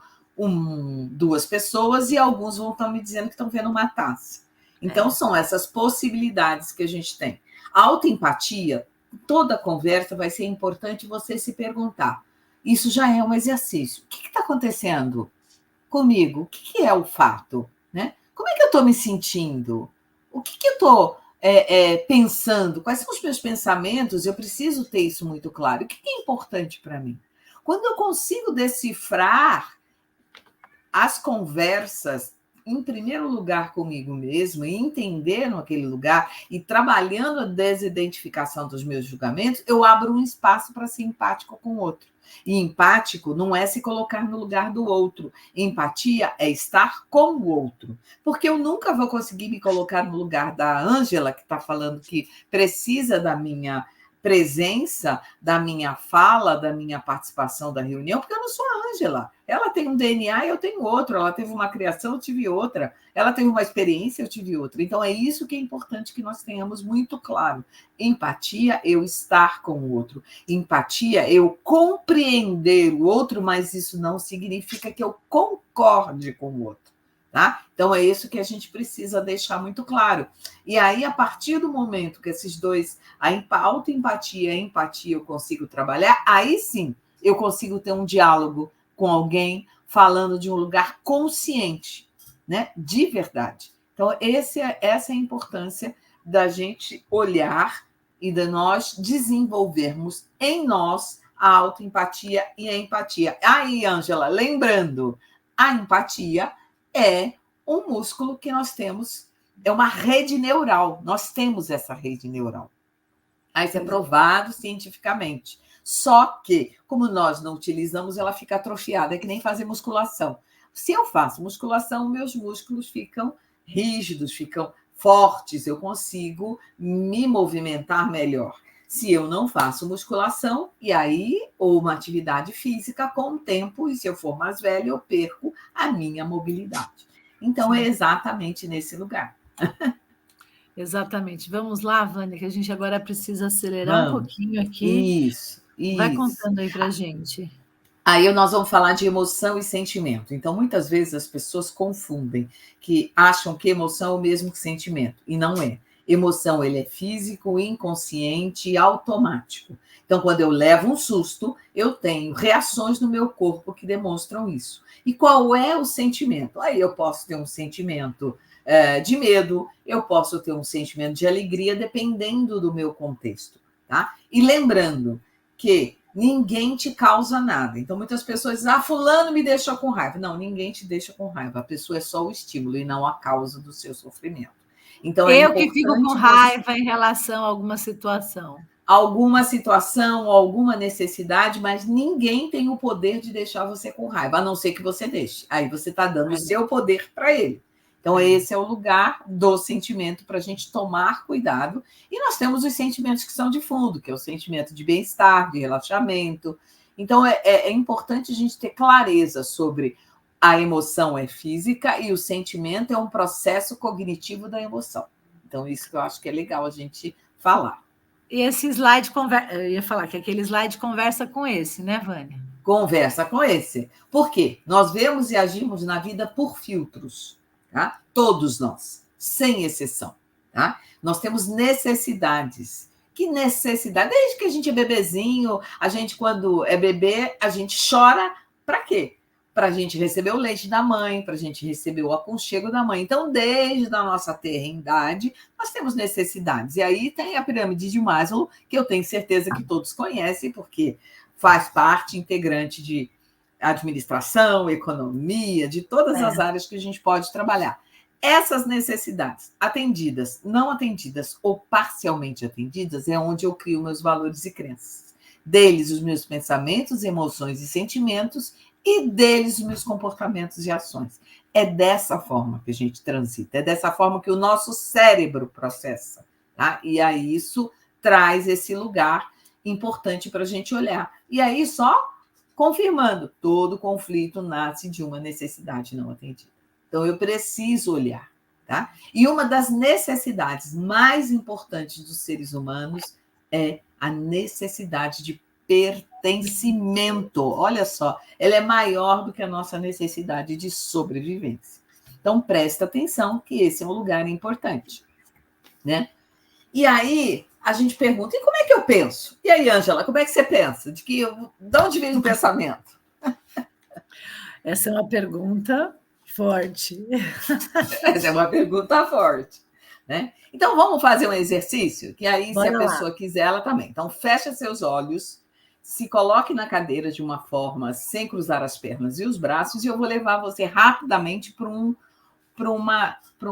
duas pessoas e alguns vão estar me dizendo que estão vendo uma taça. Então, são essas possibilidades que a gente tem. A autoempatia, toda conversa vai ser importante você se perguntar. Isso já é um exercício. O que está acontecendo comigo? O que é o fato? Né? Como é que eu estou me sentindo? O que eu estou pensando? Quais são os meus pensamentos? Eu preciso ter isso muito claro. O que é importante para mim? Quando eu consigo decifrar as conversas em primeiro lugar comigo mesmo, e entendendo aquele lugar, e trabalhando a desidentificação dos meus julgamentos, eu abro um espaço para ser empático com o outro. E empático não é se colocar no lugar do outro. Empatia é estar com o outro. Porque eu nunca vou conseguir me colocar no lugar da Ângela, que está falando que precisa da minha presença, da minha fala, da minha participação da reunião, porque eu não sou a Ângela. Ela tem um DNA e eu tenho outro. Ela teve uma criação, eu tive outra. Ela teve uma experiência, eu tive outra. Então, é isso que é importante que nós tenhamos muito claro. Empatia, eu estar com o outro. Empatia, eu compreender o outro, mas isso não significa que eu concorde com o outro. Tá? Então, é isso que a gente precisa deixar muito claro. E aí, a partir do momento que esses dois, a autoempatia e a empatia, eu consigo trabalhar, aí sim eu consigo ter um diálogo com alguém falando de um lugar consciente, né? De verdade. Então, essa é a importância da gente olhar e de nós desenvolvermos em nós a autoempatia e a empatia. Aí, Ângela, lembrando, a empatia é um músculo que nós temos, é uma rede neural. Nós temos essa rede neural. Isso é provado cientificamente. Só que, como nós não utilizamos, ela fica atrofiada, é que nem fazer musculação. Se eu faço musculação, meus músculos ficam rígidos, ficam fortes, eu consigo me movimentar melhor. Se eu não faço musculação, e aí, ou uma atividade física, com o tempo, e se eu for mais velho, eu perco a minha mobilidade. Então, é exatamente nesse lugar. Exatamente. Vamos lá, Vânia, que a gente agora precisa acelerar um pouquinho aqui. Isso. Vai contando aí para a gente. Aí nós vamos falar de emoção e sentimento. Então, muitas vezes as pessoas confundem, que acham que emoção é o mesmo que sentimento, e não é. Emoção, ele é físico, inconsciente e automático. Então, quando eu levo um susto, eu tenho reações no meu corpo que demonstram isso. E qual é o sentimento? Aí eu posso ter um sentimento de medo, eu posso ter um sentimento de alegria, dependendo do meu contexto, tá? E lembrando que ninguém te causa nada. Então, muitas pessoas dizem, fulano me deixou com raiva. Não, ninguém te deixa com raiva. A pessoa é só o estímulo e não a causa do seu sofrimento. Então, eu que fico com raiva em relação a alguma situação. Alguma situação, alguma necessidade, mas ninguém tem o poder de deixar você com raiva, a não ser que você deixe. Aí você está dando o seu poder para ele. Então, esse é o lugar do sentimento para a gente tomar cuidado. E nós temos os sentimentos que são de fundo, que é o sentimento de bem-estar, de relaxamento. Então, é importante a gente ter clareza sobre a emoção é física e o sentimento é um processo cognitivo da emoção. Então, isso que eu acho que é legal a gente falar. E esse slide conversa... Eu ia falar que aquele slide conversa com esse, né, Vânia? Conversa com esse. Por quê? Nós vemos e agimos na vida por filtros. Tá? Todos nós, sem exceção. Tá? Nós temos necessidades. Que necessidade? Desde que a gente é bebezinho, a gente, quando é bebê, a gente chora para quê? Para a gente receber o leite da mãe, para a gente receber o aconchego da mãe. Então, desde a nossa terrendade, nós temos necessidades. E aí tem a pirâmide de Maslow, que eu tenho certeza que todos conhecem, porque faz parte integrante de administração, economia, de todas as áreas que a gente pode trabalhar. Essas necessidades atendidas, não atendidas ou parcialmente atendidas é onde eu crio meus valores e crenças. Deles, os meus pensamentos, emoções e sentimentos, e deles, os meus comportamentos e ações. É dessa forma que a gente transita, é dessa forma que o nosso cérebro processa. Tá? E aí isso traz esse lugar importante para a gente olhar. E aí só confirmando, todo conflito nasce de uma necessidade não atendida. Então, eu preciso olhar. Tá? E uma das necessidades mais importantes dos seres humanos é a necessidade de pertencimento. Olha só, ela é maior do que a nossa necessidade de sobrevivência. Então, presta atenção que esse é um lugar importante. Né? E aí, a gente pergunta, e como é que eu penso? E aí, Ângela, como é que você pensa? De onde vem o pensamento? Essa é uma pergunta forte. Essa é uma pergunta forte. Né? Então, vamos fazer um exercício? Que aí, se a pessoa quiser, ela também. Então, fecha seus olhos, se coloque na cadeira de uma forma sem cruzar as pernas e os braços, e eu vou levar você rapidamente para para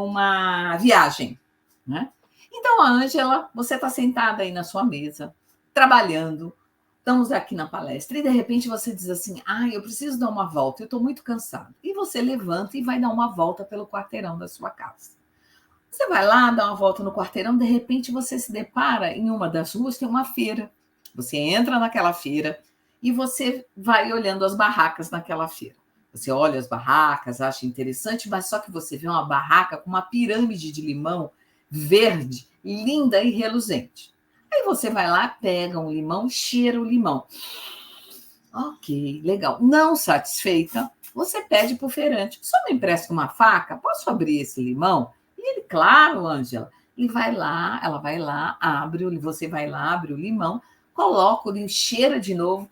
uma viagem, né? Então, a Ângela, você está sentada aí na sua mesa, trabalhando, estamos aqui na palestra, e de repente você diz assim, eu preciso dar uma volta, eu estou muito cansado. E você levanta e vai dar uma volta pelo quarteirão da sua casa. Você vai lá, dá uma volta no quarteirão, de repente você se depara em uma das ruas, tem uma feira. Você entra naquela feira e você vai olhando as barracas naquela feira. Você olha as barracas, acha interessante, mas só que você vê uma barraca com uma pirâmide de limão verde, linda e reluzente. Aí você vai lá, pega um limão, cheira o limão. Ok, legal. Não satisfeita, você pede para o feirante, só me empresta uma faca? Posso abrir esse limão? E ele, claro, Ângela, ela vai lá, você vai lá, abre o limão, coloca o limão, cheira de novo,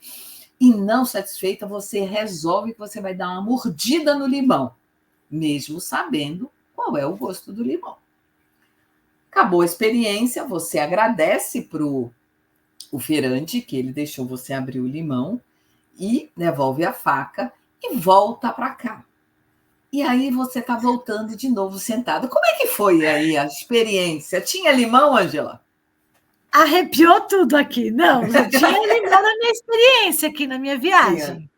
e não satisfeita, você resolve que você vai dar uma mordida no limão, mesmo sabendo qual é o gosto do limão. Acabou a experiência, você agradece para o feirante, que ele deixou você abrir o limão, e devolve a faca e volta para cá. E aí você está voltando de novo sentada. Como é que foi aí a experiência? Tinha limão, Ângela? Arrepiou tudo aqui. Não, já tinha limão na minha experiência aqui, na minha viagem.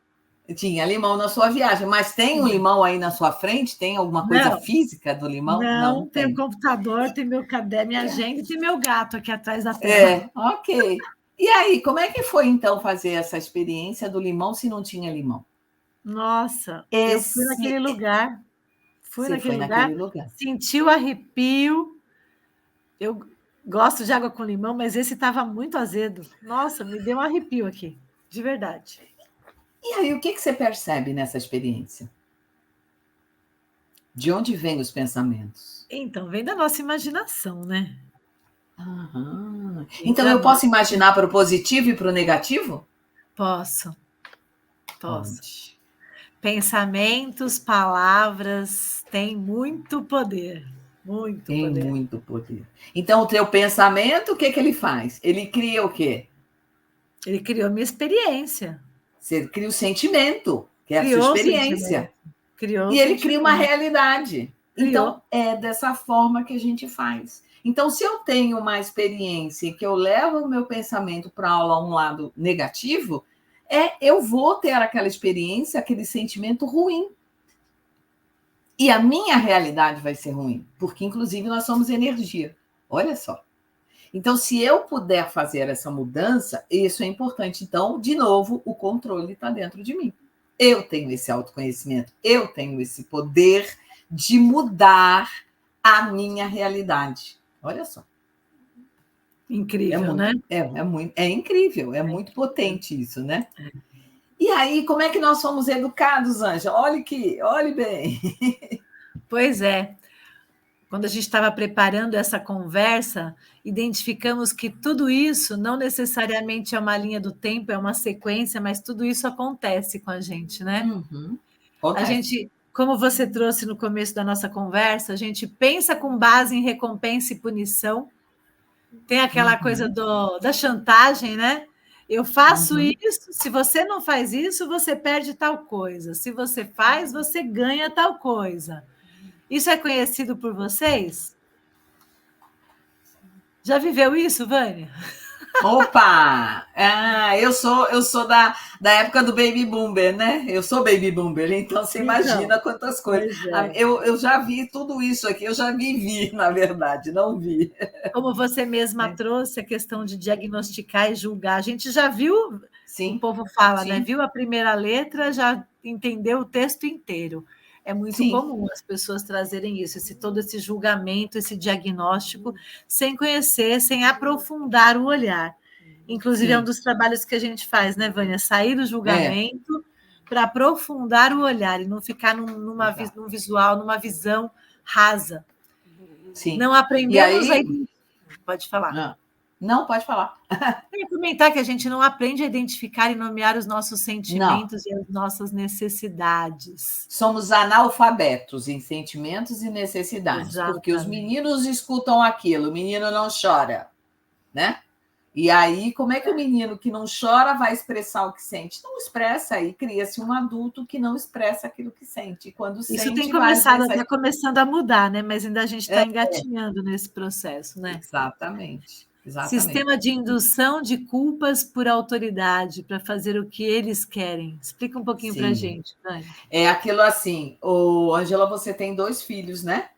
Tinha limão na sua viagem, mas tem um limão aí na sua frente? Tem alguma coisa física do limão? Não, tem o computador, tem meu caderno, minha agenda e tem meu gato aqui atrás da tela. Ok. E aí, como é que foi, então, fazer essa experiência do limão se não tinha limão? Nossa, eu fui naquele lugar. Naquele lugar. Senti o arrepio. Eu gosto de água com limão, mas esse estava muito azedo. Nossa, me deu um arrepio aqui, de verdade. E aí, o que você percebe nessa experiência? De onde vêm os pensamentos? Então, vem da nossa imaginação, né? Então, eu posso imaginar para o positivo e para o negativo? Posso. Pensamentos, palavras têm muito poder. Muito poder. Então, o teu pensamento, o que ele faz? Ele cria o quê? Ele criou minha experiência. Você cria o sentimento, que é a sua experiência. E ele cria uma realidade. Então, é dessa forma que a gente faz. Então, se eu tenho uma experiência e que eu levo o meu pensamento para aula a um lado negativo, eu vou ter aquela experiência, aquele sentimento ruim. E a minha realidade vai ser ruim, porque, inclusive, nós somos energia. Olha só. Então, se eu puder fazer essa mudança, isso é importante. Então, de novo, o controle está dentro de mim. Eu tenho esse autoconhecimento, eu tenho esse poder de mudar a minha realidade. Olha só. Incrível, né? É incrível, é muito potente isso, né? E aí, como é que nós somos educados, Ângela? Olhe bem. Pois é. Quando a gente estava preparando essa conversa, identificamos que tudo isso não necessariamente é uma linha do tempo, é uma sequência, mas tudo isso acontece com a gente, né? A gente, como você trouxe no começo da nossa conversa, a gente pensa com base em recompensa e punição. Tem aquela coisa da chantagem, né? Eu faço isso, se você não faz isso, você perde tal coisa. Se você faz, você ganha tal coisa. Isso é conhecido por vocês? Já viveu isso, Vânia? Opa! Eu sou da época do Baby Boomer, né? Eu sou Baby Boomer, então você imagina quantas coisas. Eu já vi tudo isso aqui, eu já vivi, na verdade, não vi. Como você mesma trouxe a questão de diagnosticar e julgar, a gente já viu, o povo fala, né? Viu a primeira letra, já entendeu o texto inteiro. É muito comum as pessoas trazerem isso, todo esse julgamento, esse diagnóstico, sem conhecer, sem aprofundar o olhar. Inclusive, é um dos trabalhos que a gente faz, né, Vânia? Sair do julgamento para aprofundar o olhar e não ficar num visual, numa visão rasa. Não aprendemos aí... Pode falar. Não, pode falar. Eu ia comentar que a gente não aprende a identificar e nomear os nossos sentimentos e as nossas necessidades. Somos analfabetos em sentimentos e necessidades, porque os meninos escutam aquilo, o menino não chora, né? E aí, como é que o menino que não chora vai expressar o que sente? Não expressa, aí cria-se um adulto que não expressa aquilo que sente. E quando Isso sente, tem vai começado, expressar. está começando a mudar, né? Mas ainda a gente está engatinhando nesse processo, né? Exatamente. Sistema de indução de culpas por autoridade, para fazer o que eles querem. Explica um pouquinho para a Sim. gente, Vânia. É aquilo assim, Ângela, você tem 2 filhos, né?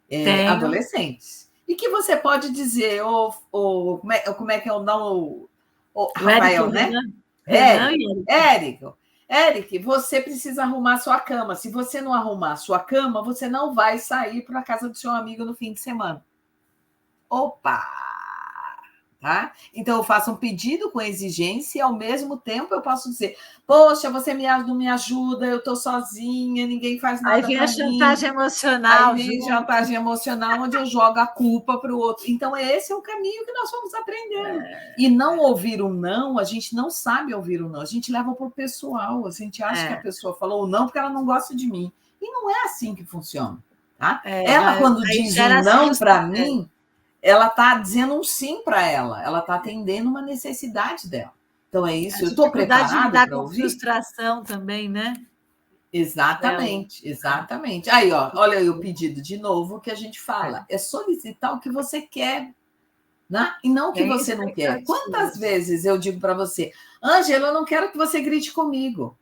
Tenho. Adolescentes. E que você pode dizer, como é que é o nome? O Érico, Rafael, né? Renan e Érico, você precisa arrumar a sua cama. Se você não arrumar a sua cama, você não vai sair para a casa do seu amigo no fim de semana. Opa! Tá? Então, eu faço um pedido com exigência e, ao mesmo tempo, eu posso dizer: poxa, você não me ajuda, eu estou sozinha, ninguém faz nada para mim. Aí vem a chantagem emocional. Aí vem chantagem emocional, onde eu jogo a culpa para o outro. Então, esse é o caminho que nós vamos aprendendo. E não ouvir um não, a gente não sabe ouvir um não. A gente leva para o pessoal. A gente acha que a pessoa falou não porque ela não gosta de mim. E não é assim que funciona. Tá? Ela, quando diz um não para mim, ela está dizendo um sim para ela. Ela está atendendo uma necessidade dela. Então, é isso. Eu estou preparada para ouvir? Frustração também, né? Exatamente, exatamente. Aí, ó, olha aí o pedido de novo que a gente fala. É solicitar o que você quer, né? E não o que você não quer. Quantas vezes eu digo para você, Ângela, eu não quero que você grite comigo.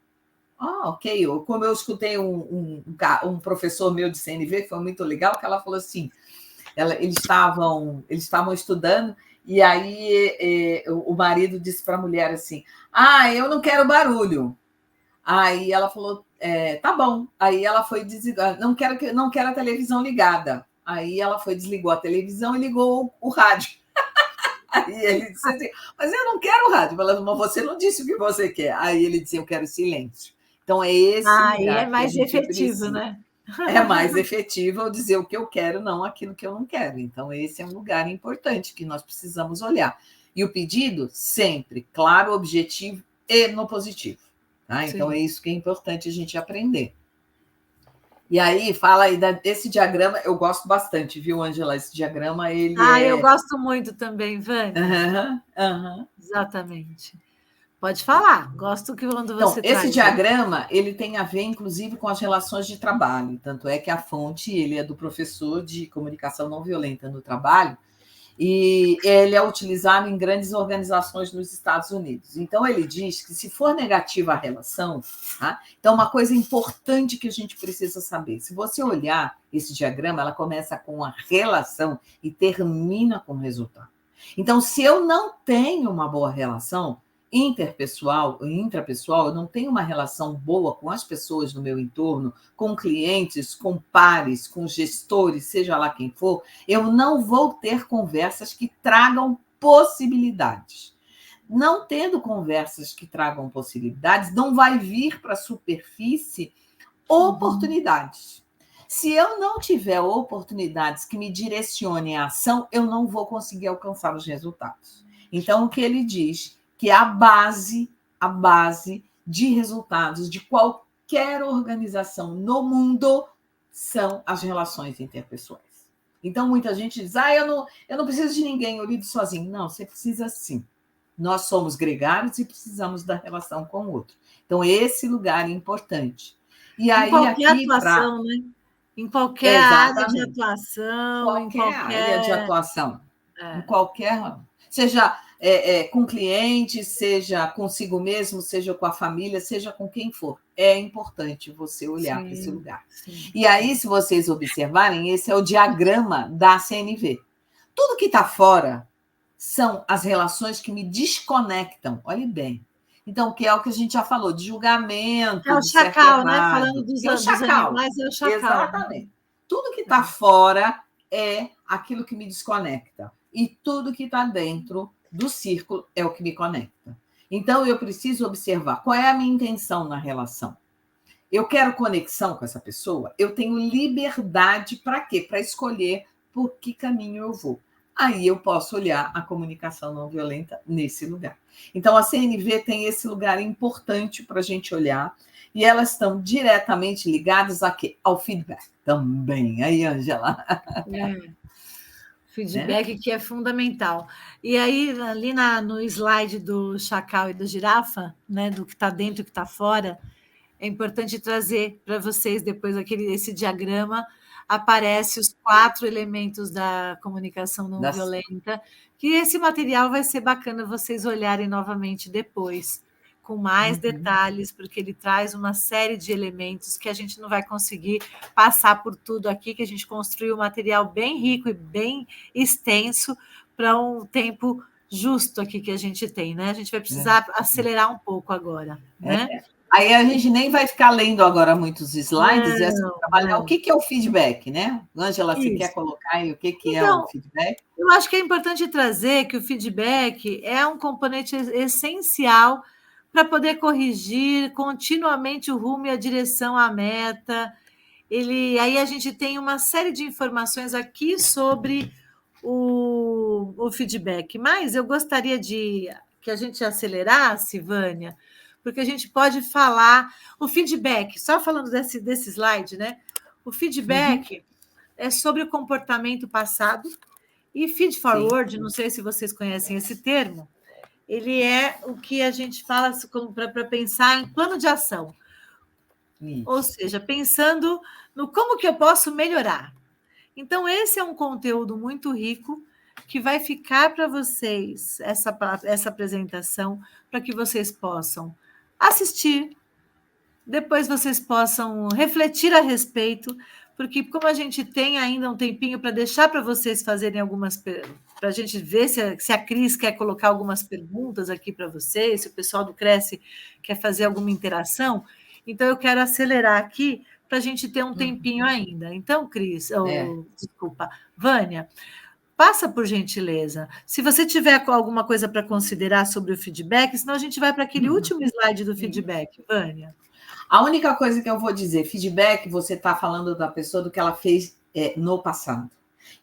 Ok. Como eu escutei um professor meu de CNV, foi muito legal, que ela falou assim, eles estavam estudando, e aí o marido disse para a mulher assim, eu não quero barulho. Aí ela falou, tá bom. Aí ela foi desligar, não quero a televisão ligada. Aí ela foi, desligou a televisão e ligou o rádio. Aí ele disse assim, mas eu não quero o rádio. Ela falou, mas você não disse o que você quer. Aí ele disse, eu quero silêncio. Então é esse lugar é mais que a gente efetivo, precisa. né? É mais efetivo eu dizer o que eu quero, não aquilo que eu não quero. Então esse é um lugar importante que nós precisamos olhar. E o pedido, sempre claro, objetivo e no positivo. Tá? Então, é isso que é importante a gente aprender. E aí, fala aí desse diagrama, eu gosto bastante, viu, Ângela? Esse diagrama, ele eu gosto muito também, Vânia. Exatamente. Pode falar, gosto que quando você traz. Esse diagrama, ele tem a ver, inclusive, com as relações de trabalho. Tanto é que a fonte, ele é do professor de comunicação não violenta no trabalho, e ele é utilizado em grandes organizações nos Estados Unidos. Então, ele diz que se for negativa a relação, tá? Então, uma coisa importante que a gente precisa saber, se você olhar esse diagrama, ela começa com a relação e termina com o resultado. Então, se eu não tenho uma boa relação interpessoal ou intrapessoal, eu não tenho uma relação boa com as pessoas no meu entorno, com clientes, com pares, com gestores, seja lá quem for, eu não vou ter conversas que tragam possibilidades. Não tendo conversas que tragam possibilidades, não vai vir para a superfície oportunidades. Se eu não tiver oportunidades que me direcionem à ação, eu não vou conseguir alcançar os resultados. Então, o que ele diz? Que a base de resultados de qualquer organização no mundo são as relações interpessoais. Então, muita gente diz, eu não preciso de ninguém, eu lido sozinho. Não, você precisa sim. Nós somos gregários e precisamos da relação com o outro. Então, esse lugar é importante. E aí, em qualquer atuação, né? Em qualquer área de atuação. Em qualquer área de atuação. Em qualquer... Seja com cliente, seja consigo mesmo, seja com a família, seja com quem for. É importante você olhar para esse lugar. Sim. E aí, se vocês observarem, esse é o diagrama da CNV. Tudo que está fora são as relações que me desconectam. Olhe bem. Então, que é o que a gente já falou, de julgamento. É o chacal, né? Falando dos animais, é o chacal. Exatamente. Tudo que está fora é aquilo que me desconecta. E tudo que está dentro do círculo é o que me conecta. Então, eu preciso observar qual é a minha intenção na relação. Eu quero conexão com essa pessoa? Eu tenho liberdade para quê? Para escolher por que caminho eu vou. Aí eu posso olhar a comunicação não violenta nesse lugar. Então, a CNV tem esse lugar importante para a gente olhar, e elas estão diretamente ligadas a quê? Ao feedback também. Aí, Ângela. Feedback que é fundamental. E aí, ali no slide do chacal e do girafa, né, do que está dentro e o que está fora, é importante trazer para vocês depois esse diagrama, aparece os 4 elementos da comunicação não violenta, que esse material vai ser bacana vocês olharem novamente depois, com mais detalhes, porque ele traz uma série de elementos que a gente não vai conseguir passar por tudo aqui, que a gente construiu um material bem rico e bem extenso para um tempo justo aqui que a gente tem, né? A gente vai precisar acelerar um pouco agora, né? Aí a gente nem vai ficar lendo agora muitos slides, trabalhar o que é o feedback, né? Ângela, você quer colocar aí o que é o feedback? Eu acho que é importante trazer que o feedback é um componente essencial para poder corrigir continuamente o rumo e a direção à meta. Aí a gente tem uma série de informações aqui sobre o feedback, mas eu gostaria que a gente acelerasse, Vânia, porque a gente pode falar o feedback, só falando desse slide, né? O feedback é sobre o comportamento passado e feed forward, não sei se vocês conhecem esse termo, ele é o que a gente fala para pensar em plano de ação. Ou seja, pensando no como que eu posso melhorar. Então, esse é um conteúdo muito rico que vai ficar para vocês, essa apresentação, para que vocês possam assistir, depois vocês possam refletir a respeito, porque como a gente tem ainda um tempinho para deixar para vocês fazerem algumas perguntas, para a gente ver se a Cris quer colocar algumas perguntas aqui para vocês, se o pessoal do Cresce quer fazer alguma interação, então eu quero acelerar aqui para a gente ter um tempinho ainda. Então, Cris, desculpa, Vânia, passa por gentileza. Se você tiver alguma coisa para considerar sobre o feedback, senão a gente vai para aquele último slide do feedback, Vânia. A única coisa que eu vou dizer, feedback, você está falando da pessoa do que ela fez no passado.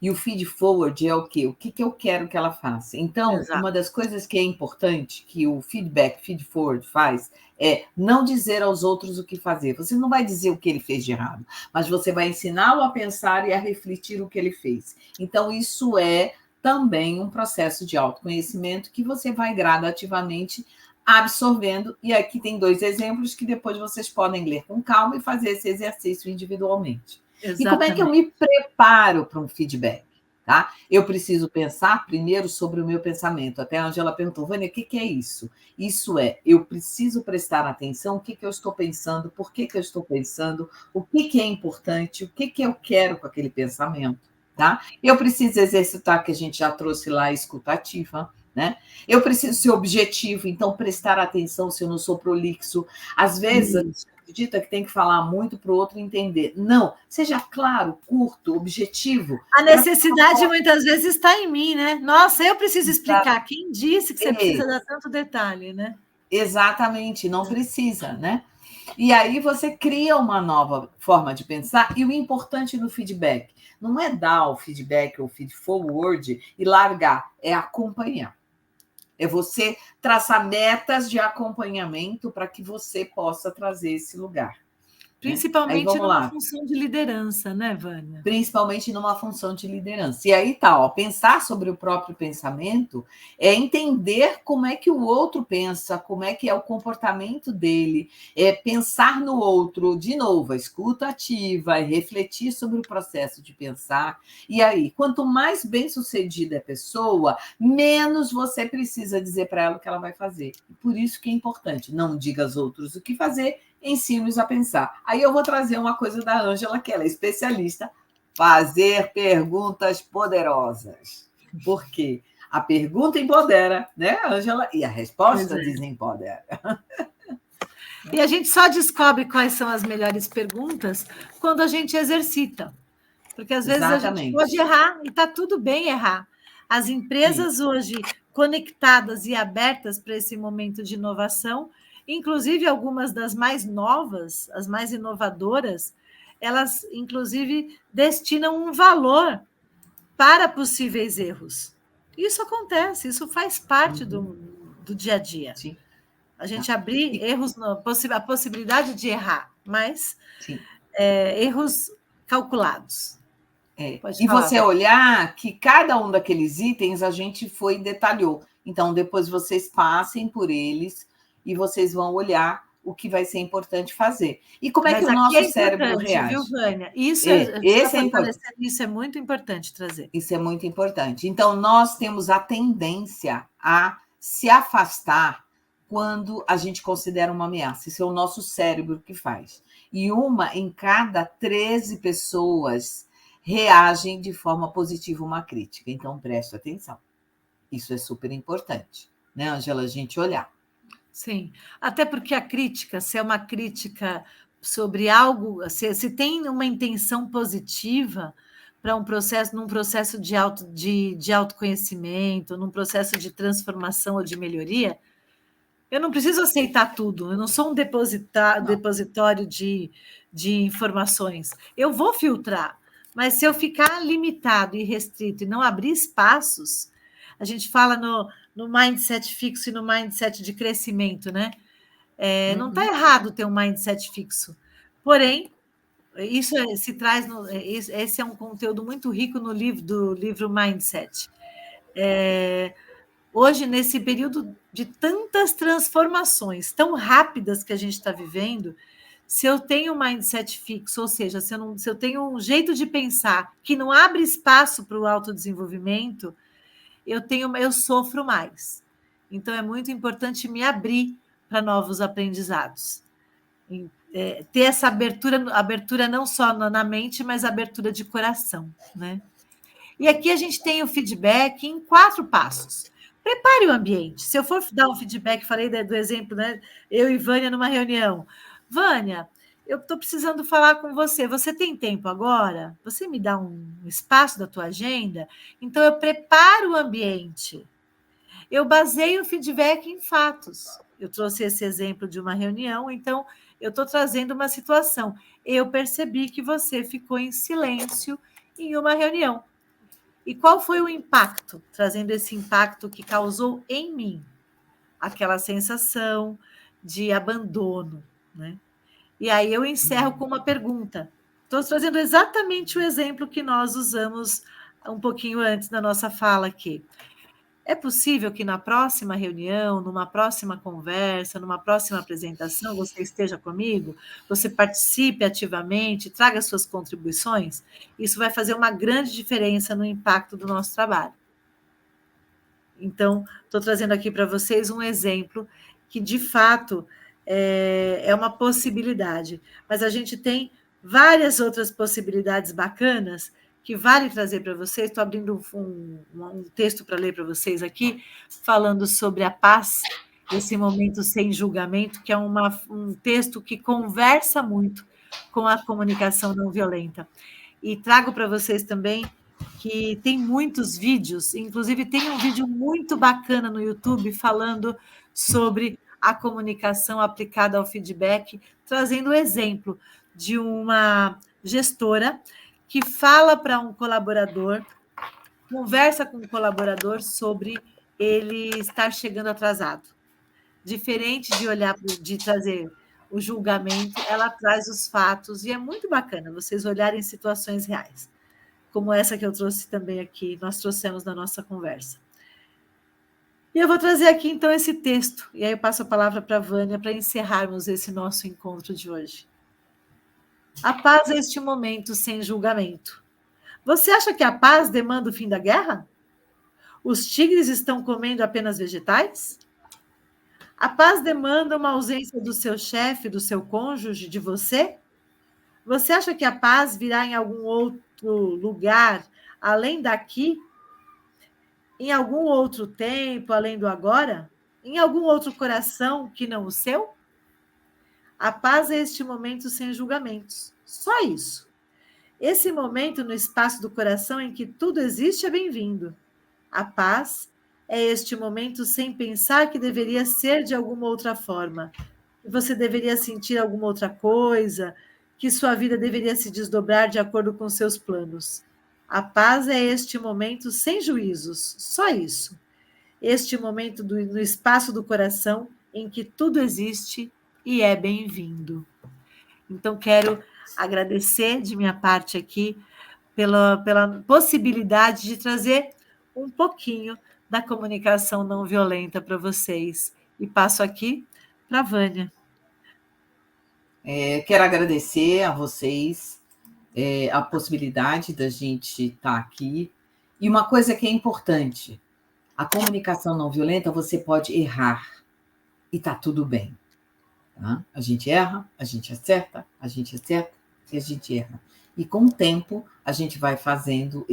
E o feed forward é o quê? O que eu quero que ela faça. Então, uma das coisas que é importante que o feed forward faz é não dizer aos outros o que fazer. Você não vai dizer o que ele fez de errado, mas você vai ensiná-lo a pensar e a refletir o que ele fez. Então, isso é também um processo de autoconhecimento que você vai gradativamente absorvendo. E aqui tem 2 exemplos que depois vocês podem ler com calma e fazer esse exercício individualmente. Exatamente. E como é que eu me preparo para um feedback? Tá? Eu preciso pensar primeiro sobre o meu pensamento. Até a Angela perguntou, Vânia, o que é isso? Isso eu preciso prestar atenção, o que eu estou pensando, por que eu estou pensando, o que é importante, o que eu quero com aquele pensamento. Tá? Eu preciso exercitar, que a gente já trouxe lá, a escutativa, né? Eu preciso ser objetivo, então prestar atenção se eu não sou prolixo. Às vezes, a gente acredita que tem que falar muito para o outro entender. Não, seja claro, curto, objetivo. A necessidade muitas vezes está em mim, né? Nossa, eu preciso explicar. Quem disse que você precisa dar tanto detalhe, né? Exatamente, não precisa, né? E aí você cria uma nova forma de pensar, e o importante no feedback não é dar o feedback ou feed forward e largar, é acompanhar. É você traçar metas de acompanhamento para que você possa trazer esse lugar. Principalmente numa função de liderança, né, Vânia? Principalmente numa função de liderança. E aí tá, pensar sobre o próprio pensamento é entender como é que o outro pensa, como é que é o comportamento dele, é pensar no outro, de novo, a escuta ativa, é refletir sobre o processo de pensar. E aí, quanto mais bem-sucedida é a pessoa, menos você precisa dizer para ela o que ela vai fazer. Por isso que é importante, não diga aos outros o que fazer, ensine-os a pensar. Aí eu vou trazer uma coisa da Ângela, que ela é especialista, fazer perguntas poderosas. Por quê? A pergunta empodera, né, Ângela? E a resposta desempodera. E a gente só descobre quais são as melhores perguntas quando a gente exercita. Porque às vezes a gente pode errar e está tudo bem errar. As empresas hoje conectadas e abertas para esse momento de inovação, inclusive algumas das mais novas, as mais inovadoras, elas, inclusive, destinam um valor para possíveis erros. Isso acontece, isso faz parte do dia a dia. Sim. A gente abrir erros, a possibilidade de errar, mas erros calculados. Pode E falar. você olhar que cada um daqueles itens a gente foi e detalhou. Então, depois vocês passem por eles e vocês vão olhar o que vai ser importante fazer. E como é que Mas o aqui é nosso cérebro importante, viu, reage? Vânia? Isso está Esse é importante. fortalecendo, isso é muito importante trazer. Isso é muito importante. Então, nós temos a tendência a se afastar quando a gente considera uma ameaça. Isso é o nosso cérebro que faz. E uma em cada 13 pessoas reagem de forma positiva a uma crítica. Então, preste atenção. Isso é super importante, né, Ângela, a gente olhar. Sim, até porque a crítica, se é uma crítica sobre algo, se tem uma intenção positiva para um processo, num processo de autoconhecimento, num processo de transformação ou de melhoria, eu não preciso aceitar tudo, eu não sou um depositório de informações. Eu vou filtrar, mas se eu ficar limitado e restrito e não abrir espaços, a gente fala no mindset fixo e no mindset de crescimento, né? Não está errado ter um mindset fixo. Porém, isso se traz. Esse é um conteúdo muito rico no livro Mindset. Hoje, nesse período de tantas transformações tão rápidas que a gente está vivendo, se eu tenho um mindset fixo, ou seja, se eu tenho um jeito de pensar que não abre espaço para o autodesenvolvimento, eu sofro mais. Então, é muito importante me abrir para novos aprendizados. Ter essa abertura não só na mente, mas abertura de coração, né? E aqui a gente tem o feedback em 4 passos. Prepare o ambiente. Se eu for dar um feedback, falei do exemplo, né? Eu e Vânia numa reunião. Vânia, eu estou precisando falar com você. Você tem tempo agora? Você me dá um espaço da tua agenda? Então, eu preparo o ambiente. Eu baseio o feedback em fatos. Eu trouxe esse exemplo de uma reunião, então eu estou trazendo uma situação. Eu percebi que você ficou em silêncio em uma reunião. E qual foi o impacto? Trazendo esse impacto que causou em mim. Aquela sensação de abandono, né? E aí eu encerro com uma pergunta. Estou trazendo exatamente o exemplo que nós usamos um pouquinho antes da nossa fala aqui. É possível que na próxima reunião, numa próxima conversa, numa próxima apresentação, você esteja comigo, você participe ativamente, traga suas contribuições? Isso vai fazer uma grande diferença no impacto do nosso trabalho. Então, estou trazendo aqui para vocês um exemplo que, de fato, é uma possibilidade. Mas a gente tem várias outras possibilidades bacanas que vale trazer para vocês. Estou abrindo um texto para ler para vocês aqui, falando sobre a paz, esse momento sem julgamento, que é um texto que conversa muito com a comunicação não violenta. E trago para vocês também que tem muitos vídeos, inclusive tem um vídeo muito bacana no YouTube falando sobre a comunicação aplicada ao feedback, trazendo o exemplo de uma gestora que fala para um colaborador, conversa com um colaborador sobre ele estar chegando atrasado. Diferente de trazer o julgamento, ela traz os fatos, e é muito bacana vocês olharem situações reais, como essa que eu trouxe também aqui, nós trouxemos na nossa conversa. E eu vou trazer aqui, então, esse texto, e aí eu passo a palavra para a Vânia para encerrarmos esse nosso encontro de hoje. A paz é este momento sem julgamento. Você acha que a paz demanda o fim da guerra? Os tigres estão comendo apenas vegetais? A paz demanda uma ausência do seu chefe, do seu cônjuge, de você? Você acha que a paz virá em algum outro lugar, além daqui? Em algum outro tempo, além do agora? Em algum outro coração que não o seu? A paz é este momento sem julgamentos. Só isso. Esse momento no espaço do coração em que tudo existe é bem-vindo. A paz é este momento sem pensar que deveria ser de alguma outra forma, que você deveria sentir alguma outra coisa, que sua vida deveria se desdobrar de acordo com seus planos. A paz é este momento sem juízos, só isso. Este momento no espaço do coração em que tudo existe e é bem-vindo. Então, quero agradecer de minha parte aqui pela possibilidade de trazer um pouquinho da comunicação não violenta para vocês. E passo aqui para a Vânia. Quero agradecer a vocês a possibilidade da gente estar aqui. E uma coisa que é importante, a comunicação não violenta, você pode errar e está tudo bem. Tá? A gente erra, a gente acerta e a gente erra. E com o tempo, a gente vai fazendo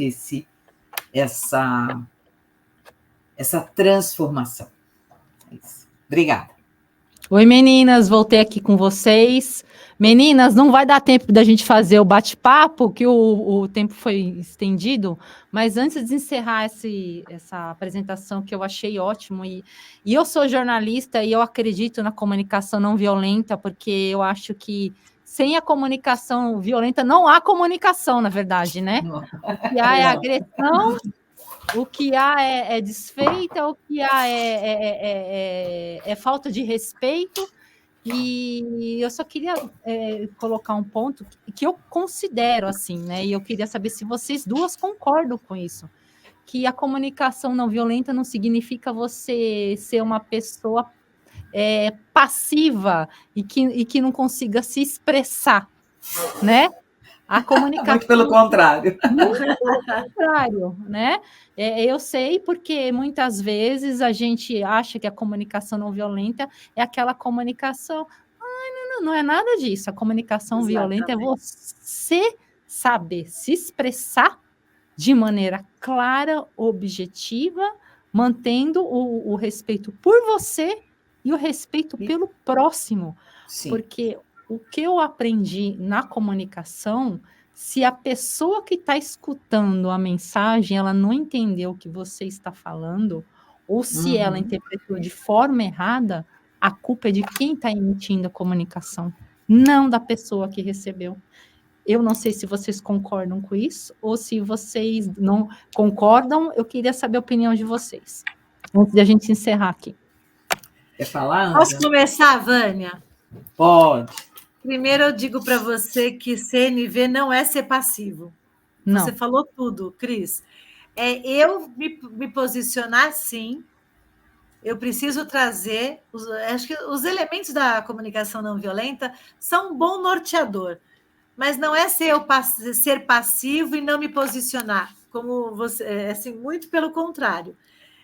essa transformação. É isso. Obrigada. Oi, meninas, voltei aqui com vocês. Meninas, não vai dar tempo da gente fazer o bate-papo, que o tempo foi estendido, mas antes de encerrar essa apresentação, que eu achei ótimo, e eu sou jornalista e eu acredito na comunicação não violenta, porque eu acho que sem a comunicação violenta não há comunicação, na verdade, né? O que há é agressão, o que há é desfeita, o que há é falta de respeito. E eu só queria colocar um ponto que eu considero assim, né? E eu queria saber se vocês duas concordam com isso. Que a comunicação não violenta não significa você ser uma pessoa passiva e que não consiga se expressar, né? A comunicação... Muito pelo contrário. Muito pelo contrário, né? Eu sei porque muitas vezes a gente acha que a comunicação não violenta é aquela comunicação... Não é nada disso. A comunicação violenta é você saber se expressar de maneira clara, objetiva, mantendo o respeito por você e o respeito pelo próximo. Sim. Porque o que eu aprendi na comunicação, se a pessoa que está escutando a mensagem, ela não entendeu o que você está falando, ou se ela interpretou de forma errada, a culpa é de quem está emitindo a comunicação, não da pessoa que recebeu. Eu não sei se vocês concordam com isso, ou se vocês não concordam, eu queria saber a opinião de vocês, antes de a gente encerrar aqui. Quer falar, Ana? Posso começar, Vânia? Pode. Primeiro eu digo para você que CNV não é ser passivo. Não. Você falou tudo, Cris. Eu me posicionar, sim. Eu preciso trazer... acho que os elementos da comunicação não violenta são um bom norteador, mas não é ser passivo e não me posicionar, como você... assim, muito pelo contrário.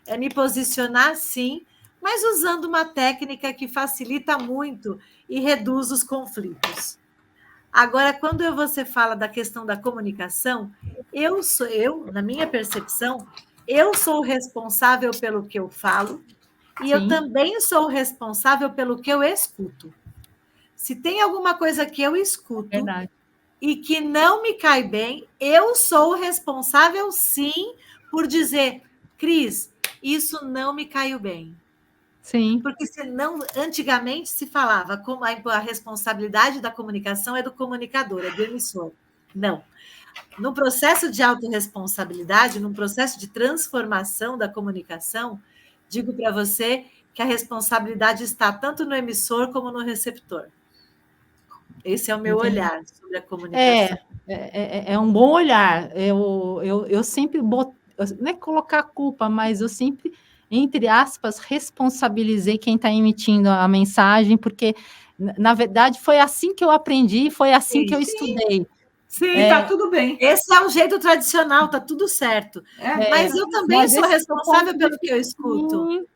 É me posicionar, sim, mas usando uma técnica que facilita muito e reduz os conflitos. Agora, quando você fala da questão da comunicação, na minha percepção, eu sou responsável pelo que eu falo e eu também sou responsável pelo que eu escuto. Se tem alguma coisa que eu escuto e que não me cai bem, eu sou responsável, sim, por dizer, Cris, isso não me caiu bem. Sim. Porque senão, antigamente se falava como a responsabilidade da comunicação é do comunicador, é do emissor. Não. No processo de autorresponsabilidade, num processo de transformação da comunicação, digo para você que a responsabilidade está tanto no emissor como no receptor. Esse é o meu olhar sobre a comunicação. É um bom olhar. Eu sempre boto, não é colocar a culpa, mas eu sempre, entre aspas, responsabilizei quem está emitindo a mensagem, porque, na verdade, foi assim que eu aprendi, foi assim que eu estudei. Sim, tá tudo bem. Esse é o jeito tradicional, tá tudo certo. Mas eu também sou responsável pelo que eu escuto.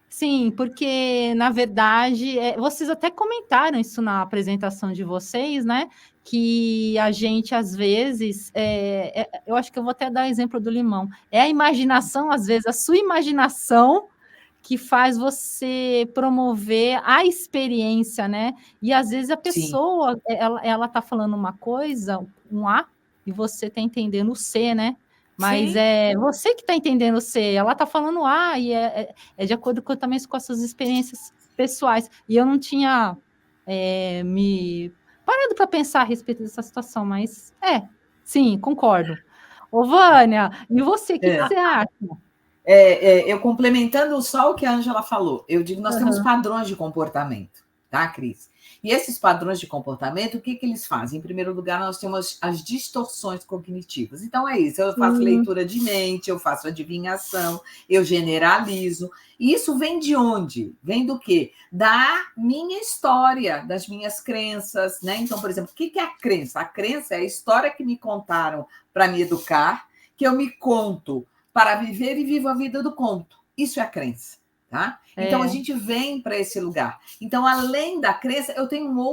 Sim, porque, na verdade, vocês até comentaram isso na apresentação de vocês, né? Que a gente, às vezes, eu acho que eu vou até dar o exemplo do limão. É a imaginação, às vezes, a sua imaginação que faz você promover a experiência, né? E, às vezes, a pessoa, ela tá falando uma coisa, um A, e você tá entendendo o C, né? Mas sim, é você que está entendendo o C, ela está falando e é de acordo também com as suas experiências pessoais. E eu não tinha me parado para pensar a respeito dessa situação, mas sim, concordo. Ô, Vânia, e você, o que você acha? Eu complementando só o que a Ângela falou, eu digo, nós temos padrões de comportamento, tá, Cris? E esses padrões de comportamento, o que eles fazem? Em primeiro lugar, nós temos as distorções cognitivas. Então, é isso, eu faço leitura de mente, eu faço adivinhação, eu generalizo. E isso vem de onde? Vem do quê? Da minha história, das minhas crenças, né? Então, por exemplo, o que é a crença? A crença é a história que me contaram para me educar, que eu me conto para viver e vivo a vida do conto. Isso é a crença, tá? Então, a gente vem para esse lugar. Então, além da crença, eu tenho uma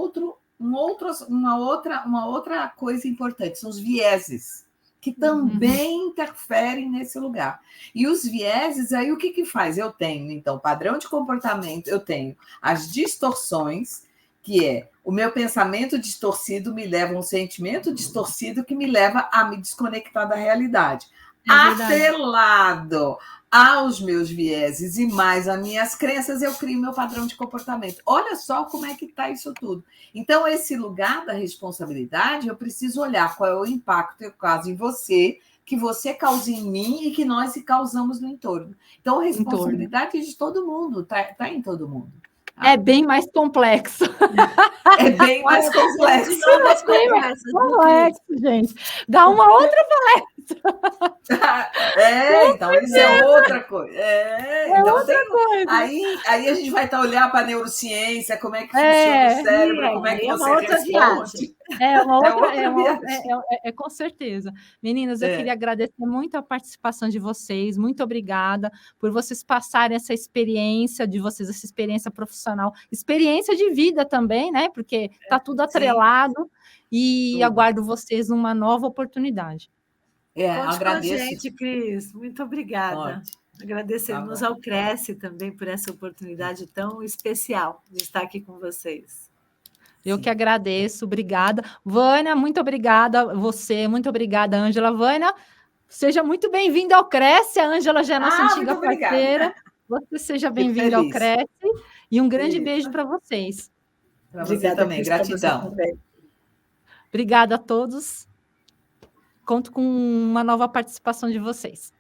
outra coisa importante, são os vieses, que também interferem nesse lugar. E os vieses, aí o que faz? Eu tenho, então, padrão de comportamento, eu tenho as distorções, que é o meu pensamento distorcido me leva a um sentimento distorcido que me leva a me desconectar da realidade. Atrelado aos meus vieses e mais às minhas crenças, eu crio meu padrão de comportamento. Olha só como é que está isso tudo. Então, esse lugar da responsabilidade, eu preciso olhar qual é o impacto que eu causo em você, que você causa em mim e que nós causamos no entorno. Então, a responsabilidade é de todo mundo, tá em todo mundo. É bem mais complexo. É bem mais complexo. É bem mais complexo, gente. Dá uma outra palestra. Então isso é outra coisa. Então outra coisa. Aí a gente vai olhar para a neurociência, como é que funciona o cérebro, como é que você responde. Com certeza. Meninas, eu queria agradecer muito a participação de vocês. Muito obrigada por vocês passarem essa experiência de vocês, essa experiência profissional, experiência de vida também, né? Porque está tudo atrelado. E tudo. Aguardo vocês numa nova oportunidade. Agradeço. Com a gente, Cris. Muito obrigada. Agradecemos ao Cresce também por essa oportunidade tão especial de estar aqui com vocês. Eu que agradeço, obrigada. Vânia, muito obrigada a você, muito obrigada, Ângela. Vânia, seja muito bem-vinda ao Cresce, a Ângela já é nossa antiga parceira. Você seja bem-vinda ao Cresce e um grande beijo para vocês. Para você também, gratidão. Obrigada a todos. Conto com uma nova participação de vocês.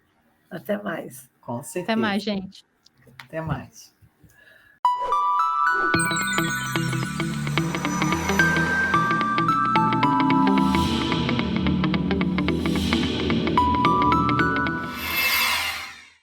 Até mais. Com certeza. Até mais, gente. Até mais.